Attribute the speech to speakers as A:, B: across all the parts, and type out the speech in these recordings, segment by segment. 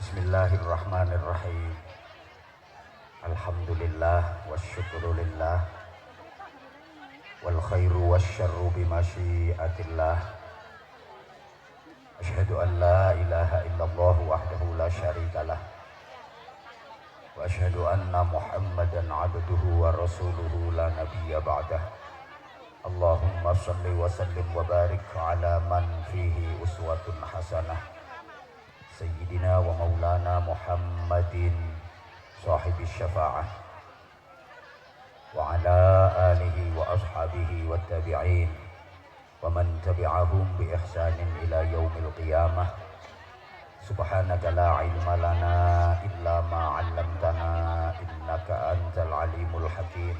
A: Bismillahirrahmanirrahim. Alhamdulillah wassyukrulillah wal khairu wasyarru bimasyiatillah. Asyhadu an la ilaha illallah wahdahu la syarikalah wa asyhadu anna Muhammadan abduhu wa rasuluhu la nabiyya ba'dah. Allahumma shalli wa sallim wa barik ala man fihi uswatun hasanah Sayyidina wa maulana Muhammadin sahibi syafa'ah wa ala alihi wa ashabihi wa tabi'in wa man tabi'ahum bi ihsanin ila yaumil qiyamah. Subhanaka la ilma lana illa ma 'allamtana innaka antal alimul hakim.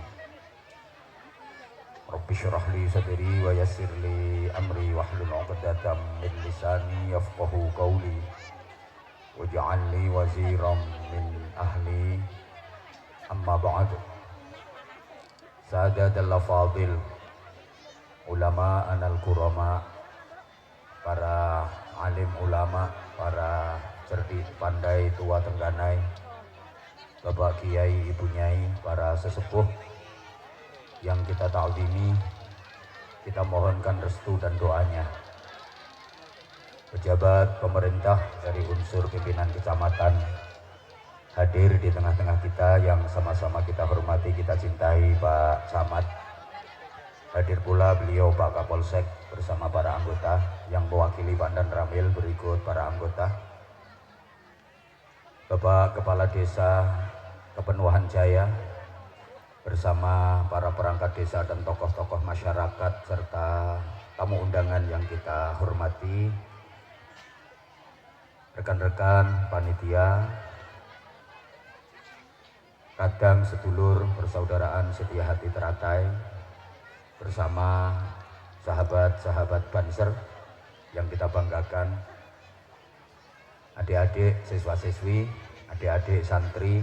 A: Rabbi shrah li sadri wa yassir li amri wahlul 'uqdatam min lisani yafqahu qawli waj'al li waziran min ahli. Amma ba'du. Sadatul afadil, ulama anal kurama, para alim ulama, para cerdik pandai tua tengganai, bapak kiai, ibu nyai, para sesepuh yang kita ta'zimi, kita mohonkan restu dan doanya. Pejabat pemerintah dari unsur pimpinan kecamatan hadir di tengah-tengah kita yang sama-sama kita hormati, kita cintai. Pak Camat hadir pula, beliau Pak Kapolsek bersama para anggota yang mewakili Pandan Ramil. Berikut para anggota, Bapak Kepala Desa Kepenuhan Jaya bersama para perangkat desa dan tokoh-tokoh masyarakat serta tamu undangan yang kita hormati, rekan-rekan panitia, kadang sedulur persaudaraan setia hati teratai, bersama sahabat-sahabat Banser yang kita banggakan, adik-adik siswa-siswi, adik-adik santri,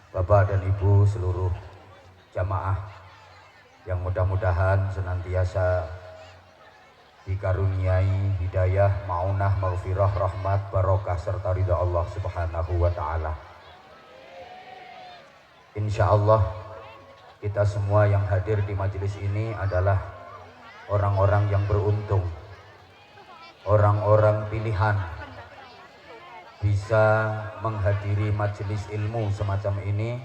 A: bapak dan ibu seluruh jamaah yang mudah-mudahan senantiasa dikaruniai hidayah, maunah, maghfirah, rahmat, barokah serta ridha Allah Subhanahu wa taala. Insya Allah kita semua yang hadir di majelis ini adalah orang-orang yang beruntung, orang-orang pilihan, bisa menghadiri majelis ilmu semacam ini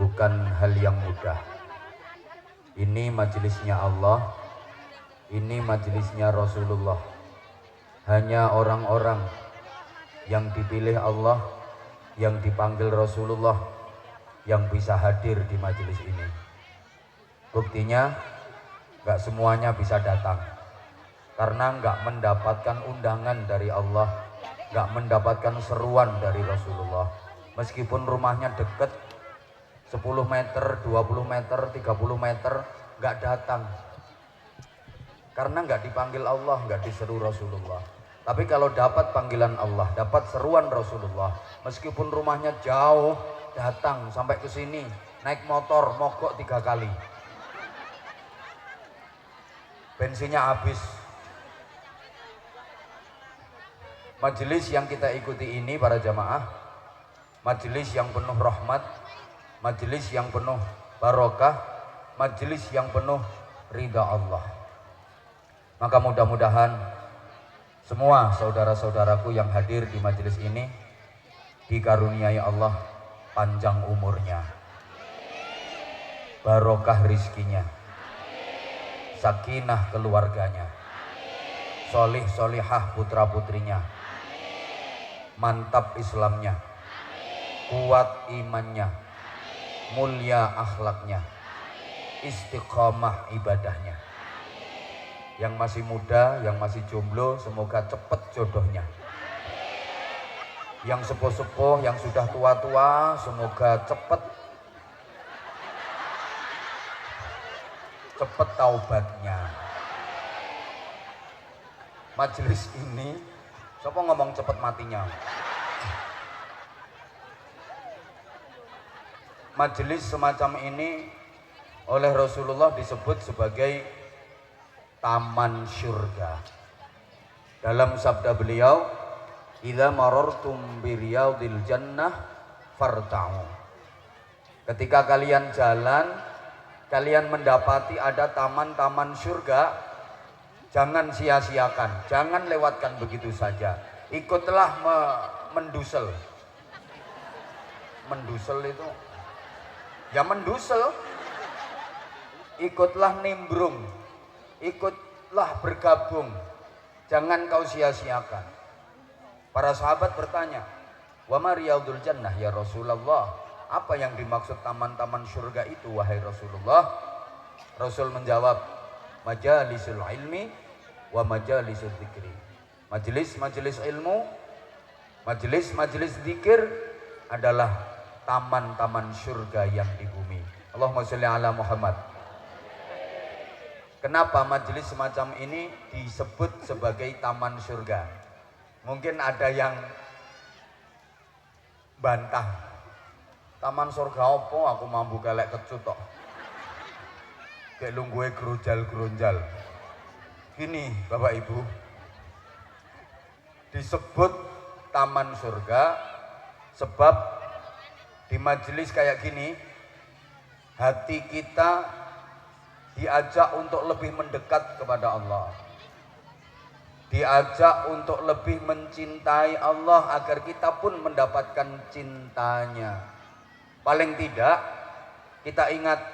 A: bukan hal yang mudah. Ini majelisnya Allah, ini majelisnya Rasulullah. Hanya orang-orang yang dipilih Allah, yang dipanggil Rasulullah, yang bisa hadir di majelis ini. Buktinya gak semuanya bisa datang karena gak mendapatkan undangan dari Allah, gak mendapatkan seruan dari Rasulullah. Meskipun rumahnya dekat 10 meter, 20 meter, 30 meter, gak datang karena gak dipanggil Allah, gak diseru Rasulullah. Tapi kalau dapat panggilan Allah, dapat seruan Rasulullah, meskipun rumahnya jauh, datang sampai ke sini, naik motor mogok 3 kali, bensinnya habis. Majelis yang kita ikuti ini para jamaah, majelis yang penuh rahmat, majelis yang penuh barokah, majelis yang penuh ridha Allah. Maka mudah-mudahan semua saudara-saudaraku yang hadir di majelis ini dikaruniai Allah panjang umurnya, barokah rizkinya, sakinah keluarganya, solih solihah putra putrinya, mantap Islamnya, kuat imannya, mulia akhlaknya, istiqomah ibadahnya. Yang masih muda, yang masih jomblo, semoga cepet jodohnya. Yang sepuh-sepuh, yang sudah tua-tua, semoga cepet taubatnya. Majelis ini, siapa ngomong cepet matinya? Majelis semacam ini oleh Rasulullah disebut sebagai taman surga. Dalam sabda beliau, idza marartum biriyadil jannah farta'u. Ketika kalian jalan, kalian mendapati ada taman-taman surga, jangan sia-siakan, jangan lewatkan begitu saja. Ikutlah mendusel. Mendusel itu ya mendusel. Ikutlah nimbrung, ikutlah bergabung, jangan kau sia-siakan. Para sahabat bertanya, wa ma riyadul jannah ya Rasulullah, apa yang dimaksud taman-taman surga itu wahai Rasulullah? Rasul menjawab, majalisul ilmi wa majalisul dzikri. Majelis-majelis ilmu, majelis-majelis zikir adalah taman-taman surga yang di bumi. Allahumma sholli ala Muhammad. Kenapa majelis semacam ini disebut sebagai taman surga? Mungkin ada yang bantah, taman surga opo aku mampu kelek kecut tok, kayak lungguhe gerunjal-gerunjal. Gini Bapak Ibu, disebut taman surga sebab di majelis kayak gini hati kita diajak untuk lebih mendekat kepada Allah, diajak untuk lebih mencintai Allah agar kita pun mendapatkan cintanya. Paling tidak kita ingat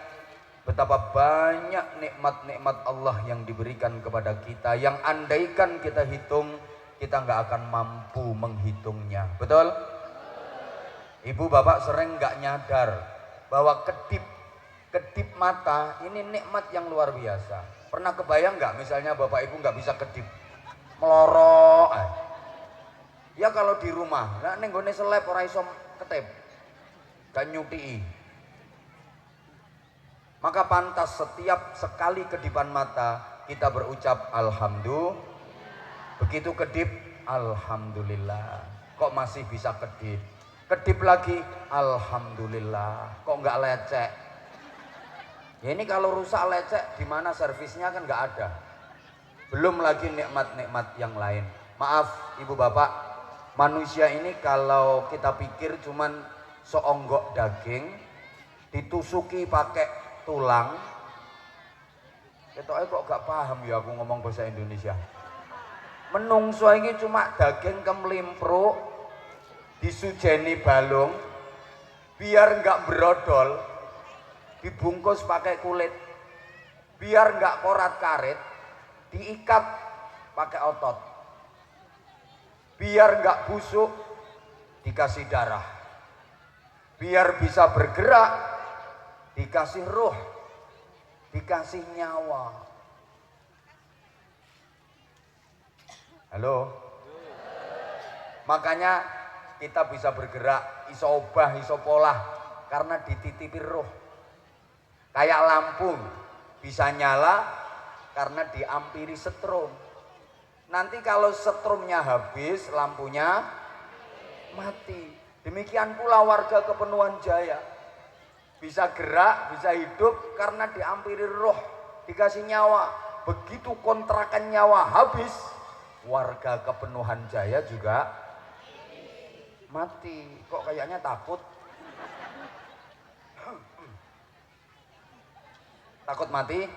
A: betapa banyak nikmat-nikmat Allah yang diberikan kepada kita, yang andaikan kita hitung kita nggak akan mampu menghitungnya. Betul? Ibu bapak sering nggak nyadar bahwa kedip mata ini nikmat yang luar biasa. Pernah kebayang nggak misalnya bapak ibu nggak bisa kedip, melorok? Ya kalau di rumah, nah nenggone seleb ora iso ketip, gak nyutii. Maka pantas setiap sekali kedipan mata kita berucap alhamdulillah. Begitu kedip, alhamdulillah. Kok masih bisa kedip? Kedip lagi, alhamdulillah. Kok nggak lecek? Ya ini kalau rusak lecek di mana servisnya kan nggak ada. Belum lagi nikmat-nikmat yang lain. Maaf ibu bapak, manusia ini kalau kita pikir cuman seonggok daging ditusuki pakai tulang, ketoknya kok gak paham ya aku ngomong bahasa Indonesia. Menungso ini cuma daging kemlimpruk disujeni balung biar nggak berodol, dibungkus pakai kulit biar nggak korat karet, diikat pakai otot biar nggak busuk, dikasih darah biar bisa bergerak, dikasih ruh, dikasih nyawa. Halo? Makanya kita bisa bergerak, iso obah, iso polah karena dititipi ruh. Kayak lampu bisa nyala karena diampiri setrum. Nanti kalau setrumnya habis, lampunya mati. Demikian pula warga Kepenuhan Jaya bisa gerak, bisa hidup karena diampiri roh, dikasih nyawa. Begitu kontrakan nyawa habis, warga Kepenuhan Jaya juga mati. Kok kayaknya takut? Takut mati?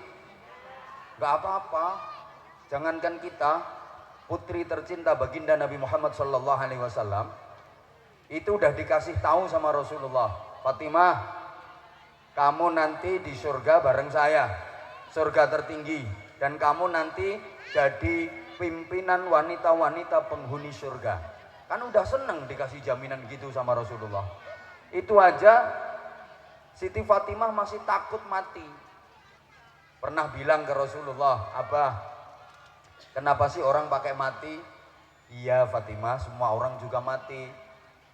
A: Gak apa-apa. Jangankan kita, putri tercinta baginda Nabi Muhammad SAW itu udah dikasih tahu sama Rasulullah, Fatimah, kamu nanti di surga bareng saya, surga tertinggi, dan kamu nanti jadi pimpinan wanita-wanita penghuni surga. Kan udah seneng dikasih jaminan gitu sama Rasulullah. Itu aja Siti Fatimah masih takut mati. pernah bilang ke Rasulullah, "Abah, kenapa sih orang pakai mati?" "Iya Fatimah, semua orang juga mati."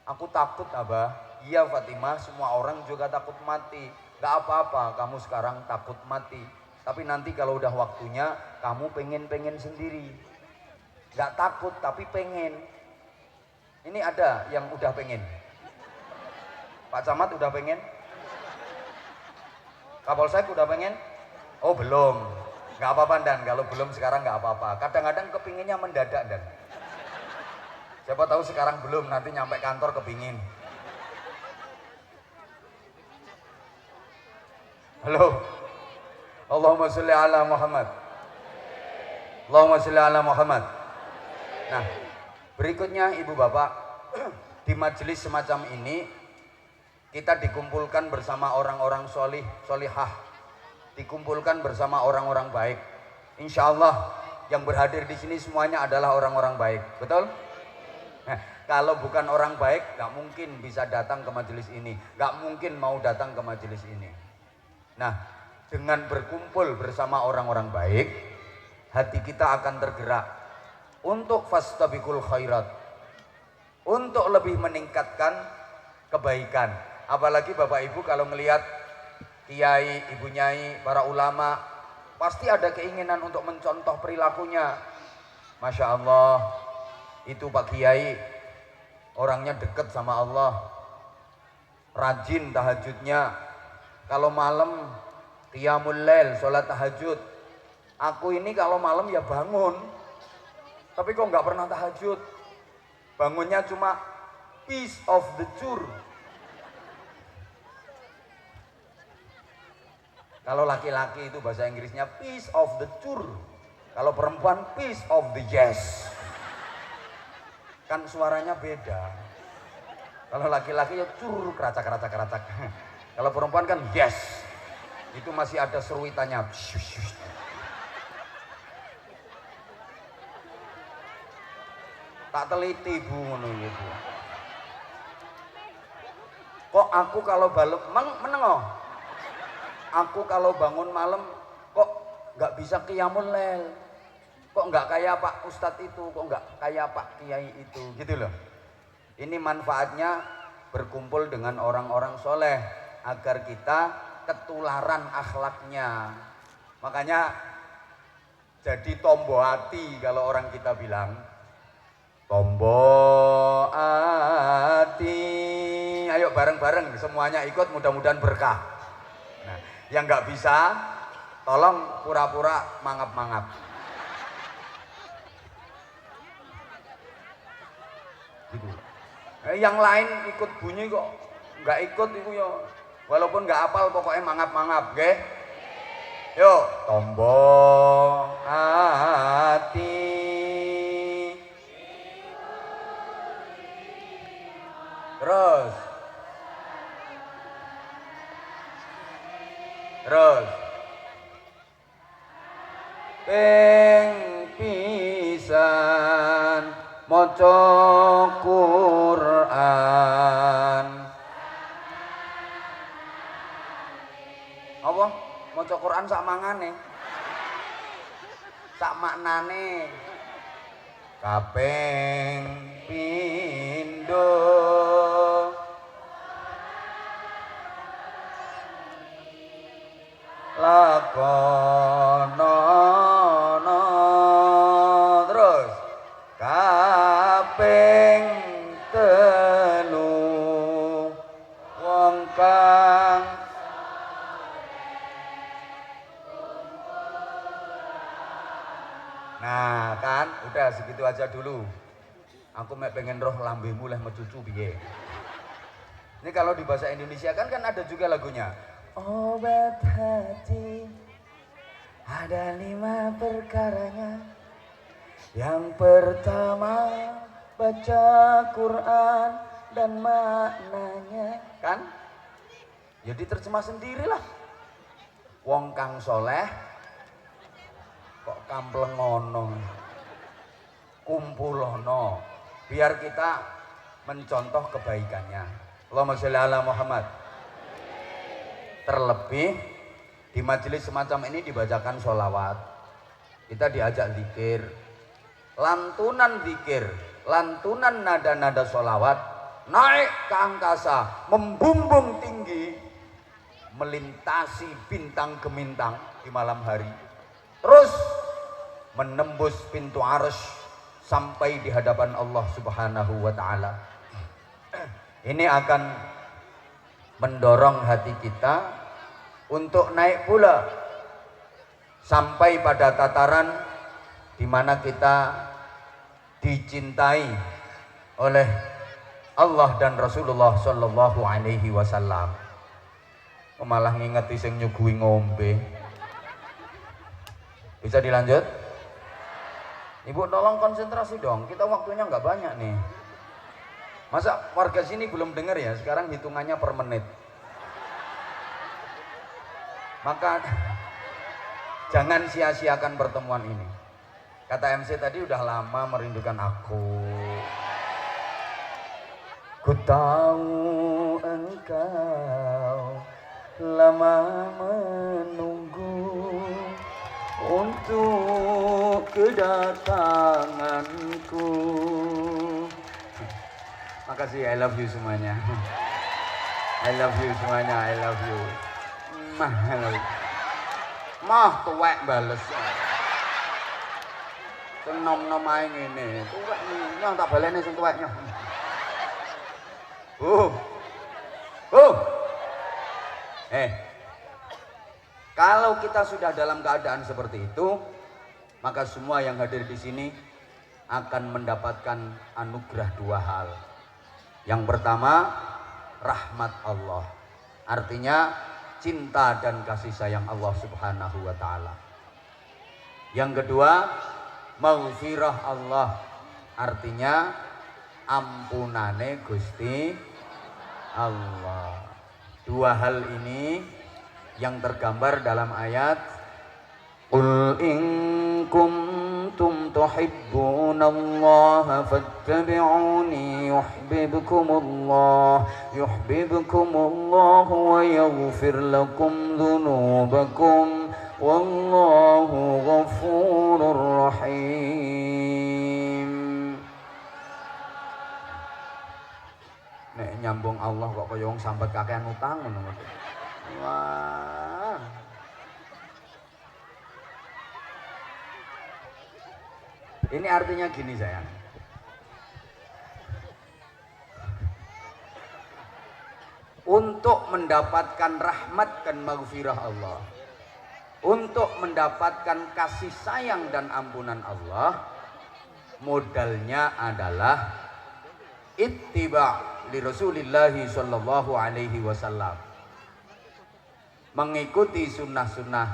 A: "Aku takut Abah." "Iya Fatimah, semua orang juga takut mati." "Gak apa-apa kamu sekarang takut mati, tapi nanti kalau udah waktunya kamu pengen sendiri." Gak takut tapi pengen. Ini ada yang udah pengen. Pak Camat udah pengen? Kapolsek udah pengen? Oh belum. Gak apa-apa Dan, kalau belum sekarang gak apa-apa. Kadang-kadang kepinginnya mendadak Dan. Siapa tahu sekarang belum, nanti nyampe kantor kepingin. Halo. Allahumma sholli ala Muhammad. Allahumma sholli ala Muhammad. Nah, berikutnya Ibu Bapak, di majelis semacam ini kita dikumpulkan bersama orang-orang solih, solihah, dikumpulkan bersama orang-orang baik. Insya Allah yang berhadir di sini semuanya adalah orang-orang baik, betul? Nah, kalau bukan orang baik, gak mungkin bisa datang ke majelis ini, gak mungkin mau datang ke majelis ini. Nah, dengan berkumpul bersama orang-orang baik, hati kita akan tergerak untuk fastabiqul khairat, untuk lebih meningkatkan kebaikan. Apalagi Bapak Ibu kalau melihat kiai, ibu nyai, para ulama, pasti ada keinginan untuk mencontoh perilakunya. Masya Allah, itu Pak Kiai orangnya dekat sama Allah, rajin tahajudnya. Kalau malam qiyamul lail, sholat tahajud. Aku ini kalau malam ya bangun, tapi kok nggak pernah tahajud. Bangunnya cuma piece of the jur. Kalau laki-laki itu bahasa Inggrisnya piece of the jur. Kalau perempuan piece of the yes. Kan suaranya beda. Kalau laki-laki ya cur, keracak. Kalau perempuan kan yes. Itu masih ada seruitannya. Tak teliti Bu ngono gitu. Kok aku kalau balik menengoh. Aku kalau bangun malam kok nggak bisa qiyamul lail, kok nggak kayak Pak Ustadz itu, kok nggak kayak Pak Kiai itu, gitu loh. Ini manfaatnya berkumpul dengan orang-orang soleh agar kita ketularan akhlaknya. Makanya jadi tombo hati kalau orang kita bilang tombo hati. Ayo bareng-bareng semuanya ikut, mudah-mudahan berkah. Nah, yang nggak bisa, tolong pura-pura mangap-mangap. Gitu. Yang lain ikut bunyi kok nggak ikut itu ya, walaupun nggak hafal pokoknya mangap-mangap, oke? Yuk, tombo hati. Terus. Ping pisan maca Quran. Apa? Maca Quran sak mangane. Sak maknane. Kaping pindho. Lakonono. Terus kaping telu wong kang nah kan udah segitu aja dulu. Aku pengen roh lambemu leh mecucu piye. Ini kalau di bahasa Indonesia kan ada juga lagunya. Obat hati ada 5 perkaranya. Yang pertama baca Quran dan maknanya, kan? Jadi terjemah sendirilah. Wong kang soleh kok kamplengono, kumpulono, biar kita mencontoh kebaikannya. Allahumma sholli ala Muhammad. Terlebih di Di majelis semacam ini dibacakan sholawat, kita diajak zikir, lantunan zikir, lantunan nada-nada sholawat naik ke angkasa, membumbung tinggi, melintasi bintang gemintang di malam hari, terus menembus pintu arsy sampai di hadapan Allah Subhanahu wa Ta'ala. Ini akan mendorong hati kita untuk naik pula sampai pada tataran di mana kita dicintai oleh Allah dan Rasulullah Shallallahu Alaihi Wasallam. Malah ngingeti sing nyuguhi ngombe. Bisa dilanjut? Ibu tolong konsentrasi dong, kita waktunya nggak banyak nih. Masa warga sini belum dengar ya? Sekarang hitungannya per menit. Maka jangan sia-siakan pertemuan ini. Kata MC tadi udah lama merindukan aku. Ku tahu engkau lama menunggu untuk kedatanganku. Makasih, I love you semuanya. I love you semuanya, I love you. Mah tuwek bales. Sing nom-nom ae ngene. Tuwek nyong tak baleni sing tuweknya. Kalau kita sudah dalam keadaan seperti itu, maka semua yang hadir di sini akan mendapatkan anugerah dua hal. Yang pertama, rahmat Allah. Artinya cinta dan kasih sayang Allah Subhanahu wa Ta'ala. Yang kedua, maghfirah Allah. Artinya ampunane Gusti Allah. Dua hal ini yang tergambar dalam ayat Qul in kuntum tuhibbunallaha fattabi'uni yuhibbukumullah wa yaghfir lakum dhunubakum wallahu ghafurur rahim. Nek nyambung Allah kok kaya wong sambat kakean utang ngono. Wah. Ini artinya gini sayang. Untuk mendapatkan rahmat dan maghfirah Allah, untuk mendapatkan kasih sayang dan ampunan Allah, modalnya adalah ittiba' li Rasulillah sallallahu alaihi wasallam. Mengikuti sunnah-sunnah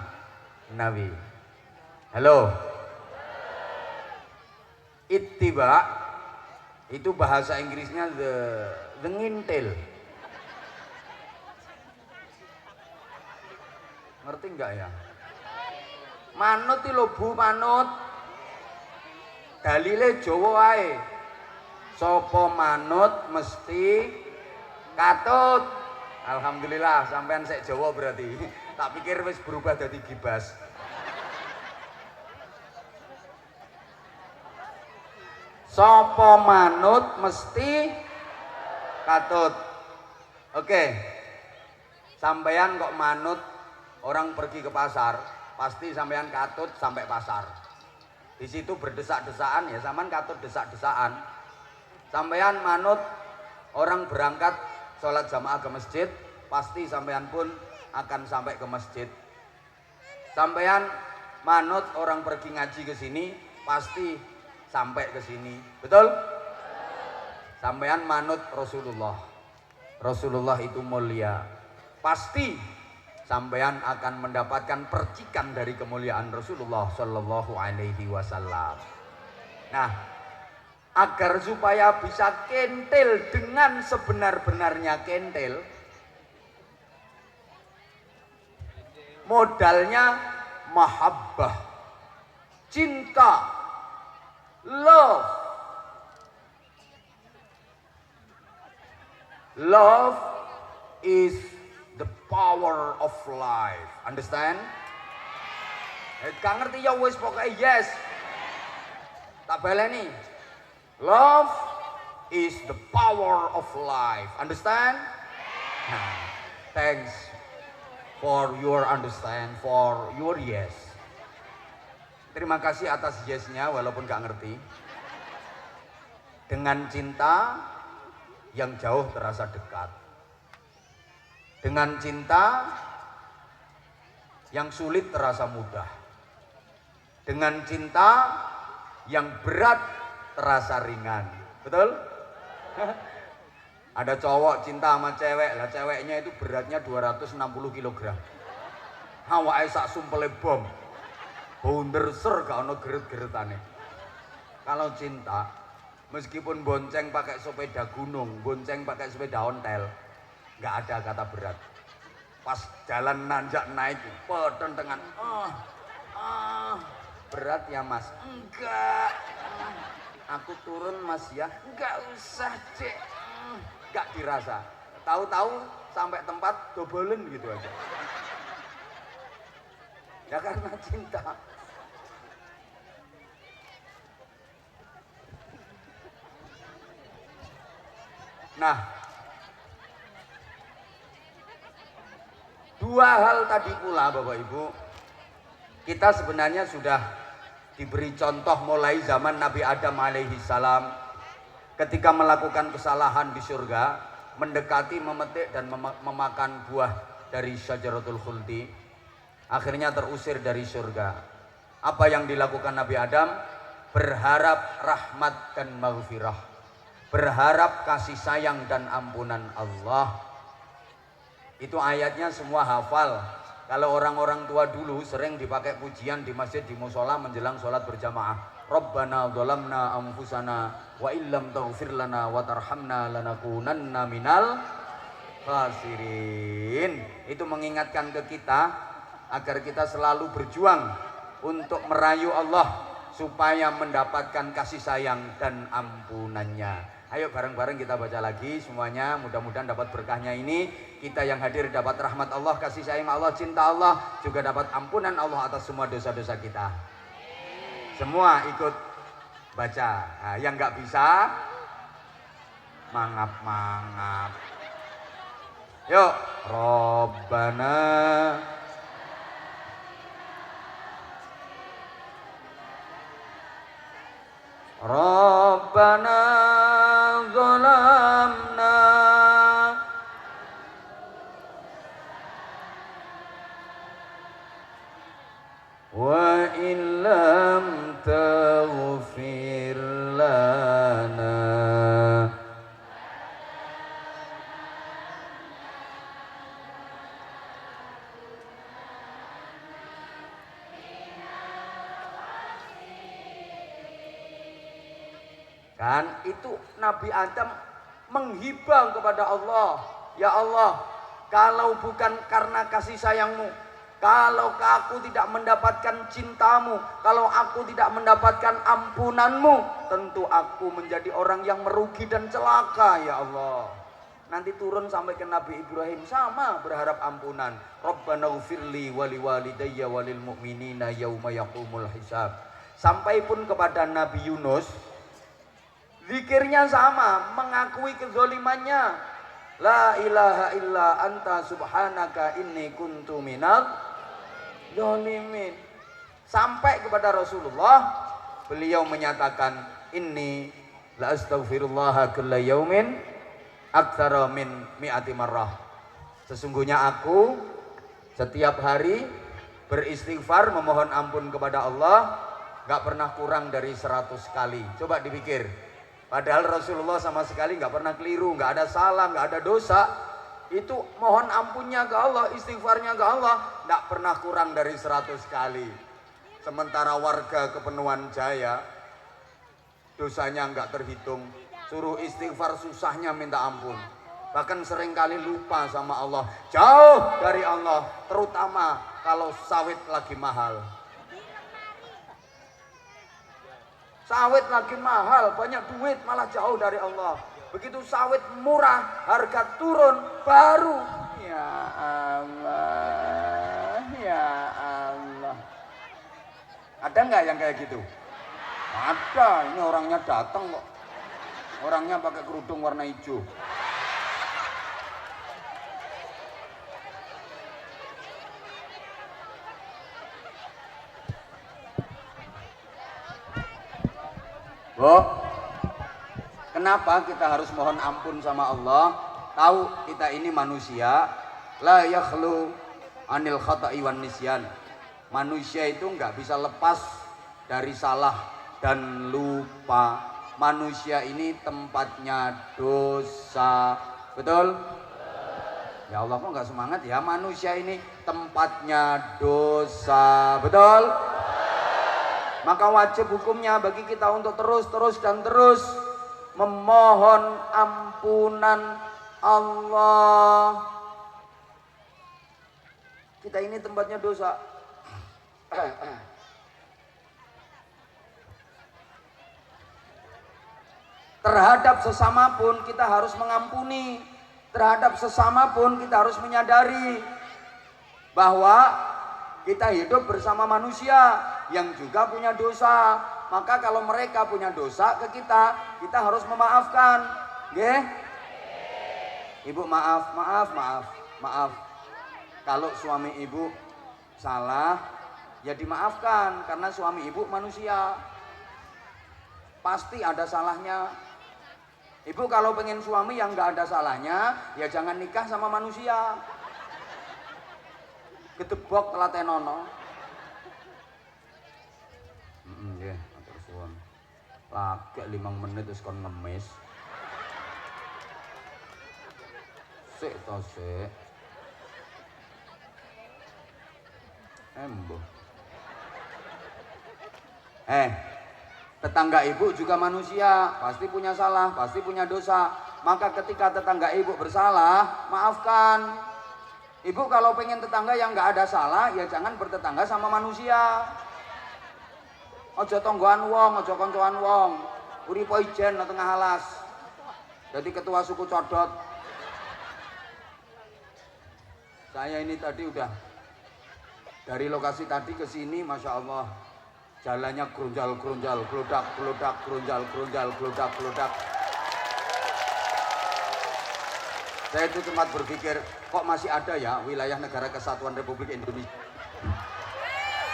A: Nabi. Halo. Ittiba itu bahasa Inggrisnya the ngintil. Ngerti enggak ya? Manut iki lho Bu, manut. Dalile Jawa ae. Sapa manut mesti katut. Alhamdulillah sampean sek Jawa berarti. Tak pikir wis berubah jadi gibas. Sapa manut mesti katut. Oke. Sampean kok manut orang pergi ke pasar, pasti sampean katut sampai pasar. Di situ berdesak-desaan ya, sampean katut desak-desaan. Sampean manut orang berangkat sholat jamaah ke masjid, pasti sampean pun akan sampai ke masjid. Sampean manut orang pergi ngaji ke sini, pasti sampai ke sini. Betul? Sampean manut Rasulullah. Rasulullah itu mulia. Pasti sampean akan mendapatkan percikan dari kemuliaan Rasulullah Shallallahu Alaihi Wasallam. Nah, agar supaya bisa kentil dengan sebenar-benarnya kentil, modalnya mahabbah, cinta, love. Love is the power of life. Understand? Gak ngerti ya wis pokoknya yes. Tak baleni. Love is the power of life. Understand? Nah, thanks for your understand, for your yes. Terima kasih atas yes-nya walaupun gak ngerti. Dengan cinta yang jauh terasa dekat. Dengan cinta yang sulit terasa mudah. Dengan cinta yang berat terasa ringan. Betul? Ada cowok cinta sama cewek, lah ceweknya itu beratnya 260 kg. Awake sak sumpele bom. Bounder ser gak ono geret-geretane. Kalau cinta, meskipun bonceng pakai sepeda gunung, bonceng pakai sepeda ontel, nggak ada kata berat. Pas jalan nanjak naik, petentengan, berat ya mas? Enggak, aku turun mas ya? Enggak usah cek, enggak dirasa. Tahu-tahu sampai tempat dobolen gitu aja. Ya karena cinta. Nah, dua hal tadi pula Bapak Ibu, kita sebenarnya sudah diberi contoh mulai zaman Nabi Adam alaihi salam ketika melakukan kesalahan di surga, mendekati, memetik dan memakan buah dari syajaratul khuldi, akhirnya terusir dari surga. Apa yang dilakukan Nabi Adam? Berharap rahmat dan maghfirah, berharap kasih sayang dan ampunan Allah. Itu ayatnya semua hafal. Kalau orang-orang tua dulu sering dipakai pujian di masjid, di musola menjelang sholat berjamaah. Rabbana dzalamna anfusana wa illam taghfir lana wa tarhamna lanakunanna minal khasirin. Itu mengingatkan ke kita agar kita selalu berjuang untuk merayu Allah supaya mendapatkan kasih sayang dan ampunannya. Ayo bareng-bareng kita baca lagi semuanya, mudah-mudahan dapat berkahnya ini. Kita yang hadir dapat rahmat Allah, kasih sayang Allah, cinta Allah, juga dapat ampunan Allah atas semua dosa-dosa kita. Semua ikut baca. Nah, yang nggak bisa mangap-mangap. Yuk, Robbana Rabbana zalamna wa illam taghfir lana kan itu Nabi Adam menghibah kepada Allah. Ya Allah, kalau bukan karena kasih sayangmu, kalau aku tidak mendapatkan cintamu, kalau aku tidak mendapatkan ampunanmu, tentu aku menjadi orang yang merugi dan celaka ya Allah. Nanti turun sampai ke Nabi Ibrahim sama berharap ampunan. Rabbana ghfirli wali walidayya walil mu'minina yauma yaqumul hisab. Sampai pun kepada Nabi Yunus, zikirnya sama, mengakui kezolimannya. La ilaha illa anta subhanaka inni kuntu minal zalimin. Sampai kepada Rasulullah, beliau menyatakan, inni la astaghfirullah kulla yaumin aktsara min mi'ati marrah. Sesungguhnya aku setiap hari beristighfar memohon ampun kepada Allah gak pernah kurang dari 100 kali. Coba dipikir. Padahal Rasulullah sama sekali nggak pernah keliru, nggak ada salah, nggak ada dosa. Itu mohon ampunnya ke Allah, istighfarnya ke Allah, nggak pernah kurang dari 100 kali. Sementara warga Kepenuhan Jaya, dosanya nggak terhitung. Suruh istighfar susahnya minta ampun. Bahkan seringkali lupa sama Allah, jauh dari Allah, terutama kalau sawit lagi mahal. Sawit lagi mahal, banyak duit malah jauh dari Allah. Begitu sawit murah, harga turun, baru ya
B: Ya Allah, ya Allah. Ada nggak yang kayak gitu? Ada, ini orangnya datang kok. Orangnya pakai kerudung warna hijau. Bu, kenapa kita harus mohon ampun sama Allah? Tahu kita ini manusia, la yakhlu anil khata'i wan nisyan. Manusia itu nggak bisa lepas dari salah dan lupa. Manusia ini tempatnya dosa. Betul? Ya Allah, kok nggak semangat ya? Manusia ini tempatnya dosa. Betul? Maka wajib hukumnya bagi kita untuk terus memohon ampunan Allah. Kita ini tempatnya dosa. Terhadap sesama pun kita harus mengampuni. Terhadap sesama pun kita harus menyadari bahwa kita hidup bersama manusia yang juga punya dosa. Maka kalau mereka punya dosa ke kita, kita harus memaafkan. Nggih? Ibu maaf. Kalau suami ibu salah, ya dimaafkan karena suami ibu manusia. Pasti ada salahnya. Ibu kalau pengen suami yang nggak ada salahnya, ya jangan nikah sama manusia. Gedebok telatenono. Nggih, matur suwun. Lagi 5 menit wis kon ngemis. Sik to sik. Embo. Tetangga ibu juga manusia, pasti punya salah, pasti punya dosa. Maka ketika tetangga ibu bersalah, maafkan. Ibu kalau pengen tetangga yang nggak ada salah, ya jangan bertetangga sama manusia. Ojo tonggoan wong, ojo koncoan wong. Uripo ijen nang tengah alas. Jadi ketua suku Codot. Saya ini tadi udah dari lokasi tadi ke sini, masya Allah. Jalannya gerunjal, geludak, geludak. Saya itu sempat berpikir, kok masih ada ya wilayah negara kesatuan Republik Indonesia.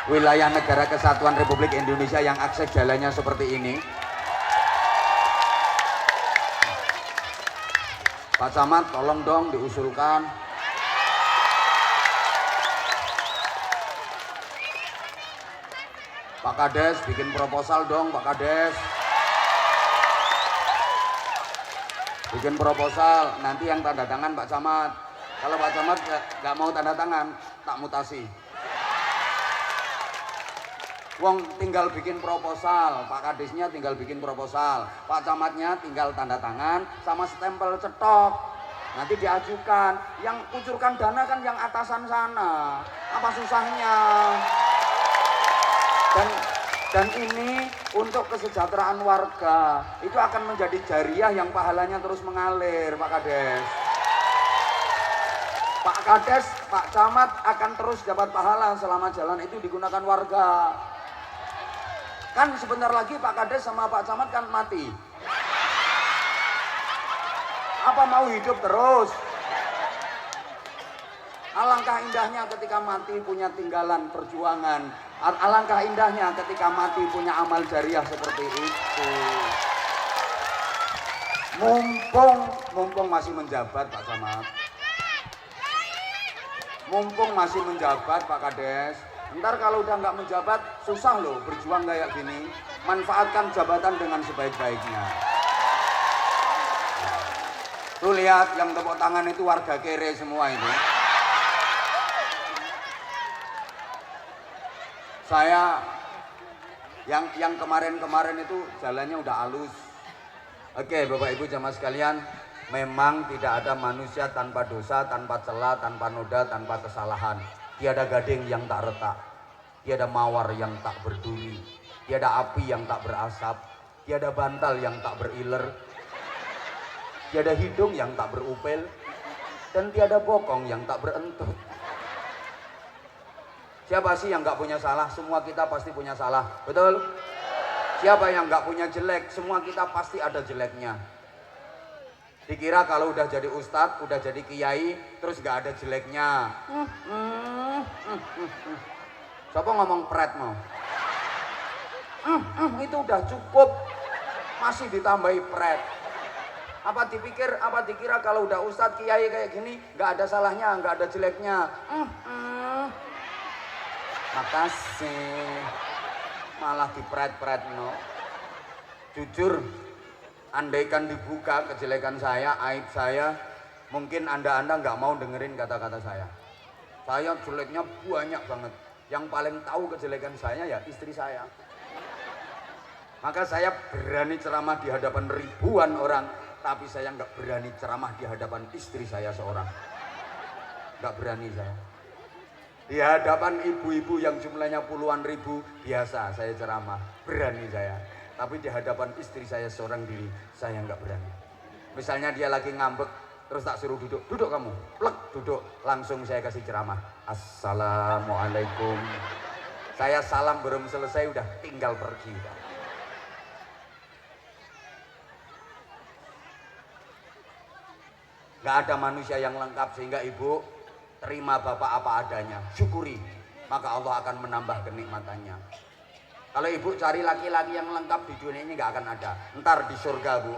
B: Wilayah negara kesatuan Republik Indonesia yang akses jalannya seperti ini. Pak Camat, tolong dong diusulkan. Pak Kades, bikin proposal dong Pak Kades. Bikin proposal, nanti yang tanda tangan Pak Camat. Kalau Pak Camat nggak mau tanda tangan, tak mutasi. Wong tinggal bikin proposal, Pak Kadesnya tinggal bikin proposal, Pak Camatnya tinggal tanda tangan sama stempel cetok. Nanti diajukan, yang kucurkan dana kan yang atasan sana. Apa susahnya? Dan ini untuk kesejahteraan warga, itu akan menjadi jariah yang pahalanya terus mengalir, Pak Kades. Pak Kades, Pak Camat akan terus dapat pahala selama jalan itu digunakan warga. Kan sebentar lagi Pak Kades sama Pak Camat kan mati. Apa mau hidup terus? Alangkah indahnya ketika mati punya tinggalan perjuangan. Alangkah indahnya ketika mati punya amal jariah seperti itu. Mumpung masih menjabat Pak Camat. Mumpung masih menjabat Pak Kades. Ntar kalau udah nggak menjabat susah loh berjuang kayak gini. Manfaatkan jabatan dengan sebaik-baiknya. Tuh lihat yang tepuk tangan itu warga kere semua ini. Saya yang kemarin-kemarin itu jalannya udah halus. Oke, Bapak Ibu jamaah sekalian, memang tidak ada manusia tanpa dosa, tanpa celah, tanpa noda, tanpa kesalahan. Tiada gading yang tak retak, tiada mawar yang tak berduri, tiada api yang tak berasap, tiada bantal yang tak beriler, tiada hidung yang tak berupel, dan tiada bokong yang tak berentut. Siapa sih yang nggak punya salah? Semua kita pasti punya salah, betul? Siapa yang nggak punya jelek? Semua kita pasti ada jeleknya. Dikira kalau udah jadi ustadz, udah jadi kiai, terus nggak ada jeleknya. Siapa ngomong pret mau? Itu udah cukup, masih ditambahi pret. Apa dikira kalau udah ustadz kiai kayak gini nggak ada salahnya, nggak ada jeleknya. Makasih, malah dipret-pret no. Jujur, andaikan dibuka kejelekan saya, aib saya, mungkin anda nggak mau dengerin kata-kata saya. Saya jeleknya banyak banget. Yang paling tahu kejelekan saya ya istri saya. Maka saya berani ceramah di hadapan ribuan orang, tapi saya nggak berani ceramah di hadapan istri saya seorang. Nggak berani saya. Di hadapan ibu-ibu yang jumlahnya puluhan ribu, biasa saya ceramah, berani saya. Tapi di hadapan istri saya seorang diri, saya nggak berani. Misalnya dia lagi ngambek, terus tak suruh duduk, duduk kamu, plek duduk, langsung saya kasih ceramah. Assalamualaikum. Saya salam belum selesai udah tinggal pergi. Nggak ada manusia yang lengkap, sehingga ibu terima bapak apa adanya, syukuri, maka Allah akan menambah kenikmatannya. Kalau ibu cari laki-laki yang lengkap di dunia ini nggak akan ada. Ntar di surga bu,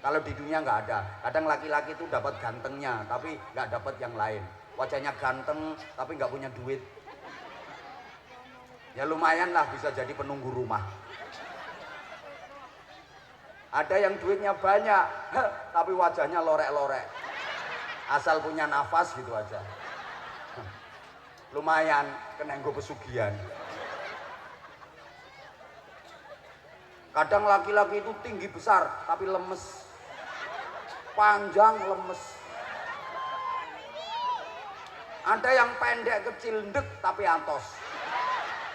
B: kalau di dunia nggak ada. Kadang laki-laki itu dapat gantengnya, tapi nggak dapat yang lain. Wajahnya ganteng, tapi nggak punya duit. Ya lumayan lah, bisa jadi penunggu rumah. Ada yang duitnya banyak, tapi wajahnya lorek-lorek. Asal punya nafas gitu aja. Lumayan, kena nggo pesugihan. Kadang laki-laki itu tinggi besar tapi lemes, panjang lemes. Ada yang pendek kecil ndek tapi atos.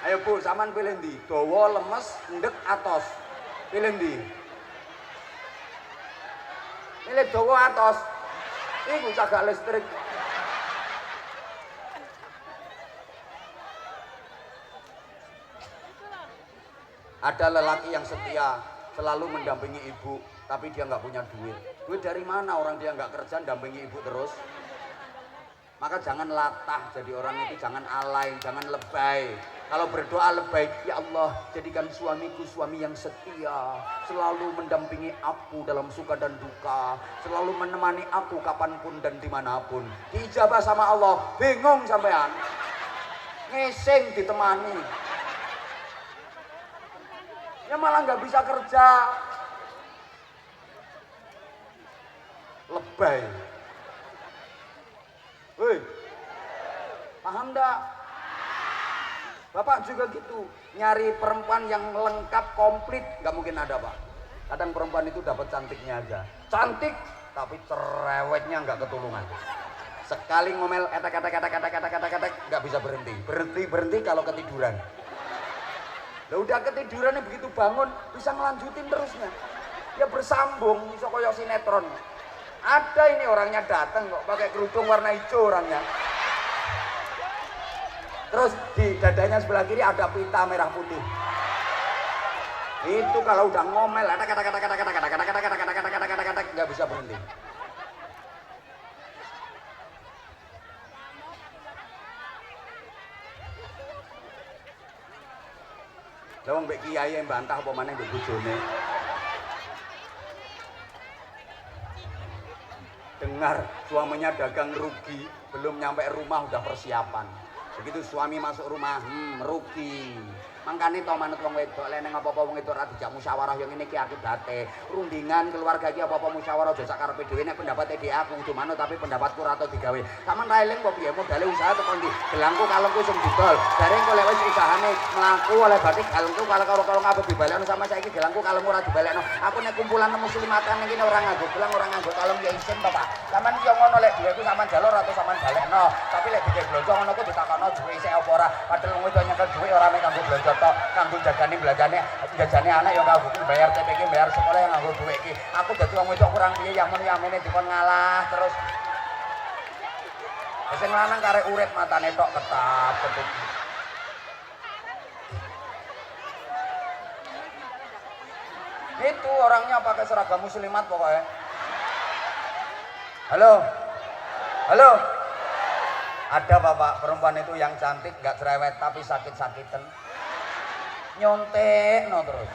B: Ayo bu, sampean pilih ndi? Dawa lemes, ndek atos. Pilih ndi? Pilih dawa atos. Iku cagak listrik. Ada lelaki yang setia, selalu mendampingi ibu, tapi dia nggak punya duit. Duit dari mana? Orang dia nggak kerja, dampingi ibu terus. Maka jangan latah jadi orang itu, jangan alay, jangan lebay. Kalau berdoa lebay, ya Allah jadikan suamiku suami yang setia, selalu mendampingi aku dalam suka dan duka, selalu menemani aku kapanpun dan dimanapun. Diijabah sama Allah, bingung sampean, ngeseng ditemani. Ya malah nggak bisa kerja, lebay. Woi, paham nggak? Bapak juga gitu, nyari perempuan yang lengkap komplit nggak mungkin ada pak. Kadang perempuan itu dapat cantiknya aja, cantik tapi cerewetnya nggak ketulungan. Sekali ngomel etek nggak bisa berhenti kalau ketiduran. Ya udah ketiduran begitu bangun bisa ngelanjutin terusnya. Ya bersambung, bisa koyok sinetron. Ada ini orangnya datang kok pakai kerudung warna hijau orangnya. Terus di dadanya sebelah kiri ada pita merah putih. Itu kalau udah ngomel nggak bisa berhenti. Lawang mbek kiai yang bantah apa maneh mbek bojone. Dengar suaminya dagang rugi, belum nyampe rumah udah persiapan. Begitu suami masuk rumah, rugi. Mangkane to manut wong wedok leneng apa-apa wong wedok ora dijak musyawarah yang ngene iki akibate. Rundingan keluarga iki apa-apa musyawarah aja sak karepe dhewe nek pendapate dhek aku kudu manut tapi pendapatku ora tau digawe. Sampeyan ra eling kok piye modale usaha tekan ndi? Gelangku kalengku sing didol. Bareng kok lek wis usahane mlaku oleh batik kalengku kalau ngabeh dibalekno sama saiki gelangku kalengku ora dibalekno. Aku nek kumpulan muslimatan iki ora nganggo gelang ora nganggo kaleng ya isin to, Pak. Sampeyan iki ngono lek dhuwitku sampean jalur atau sampean balekno. Tapi lek dikek blonjo ngono ku ditakokno dhuwit isih apa ora. Padahal wong wedok nyekel dhuwit ora mek kanggo blonjo tok, kanggo jagane belanjane anak ya kanggo bayar TPK, bayar sekolah yang nganggo dhuwit iki. Aku dadi wong wedok kurang piye yang mene dikon ngalah terus. sing lanang karek urip matane tok ketap ketut. Itu orangnya pakai seragam muslimat pokoknya. Halo. Halo. Ada bapak perempuan itu yang cantik nggak cerewet tapi sakit-sakitan. Nyontek no terus.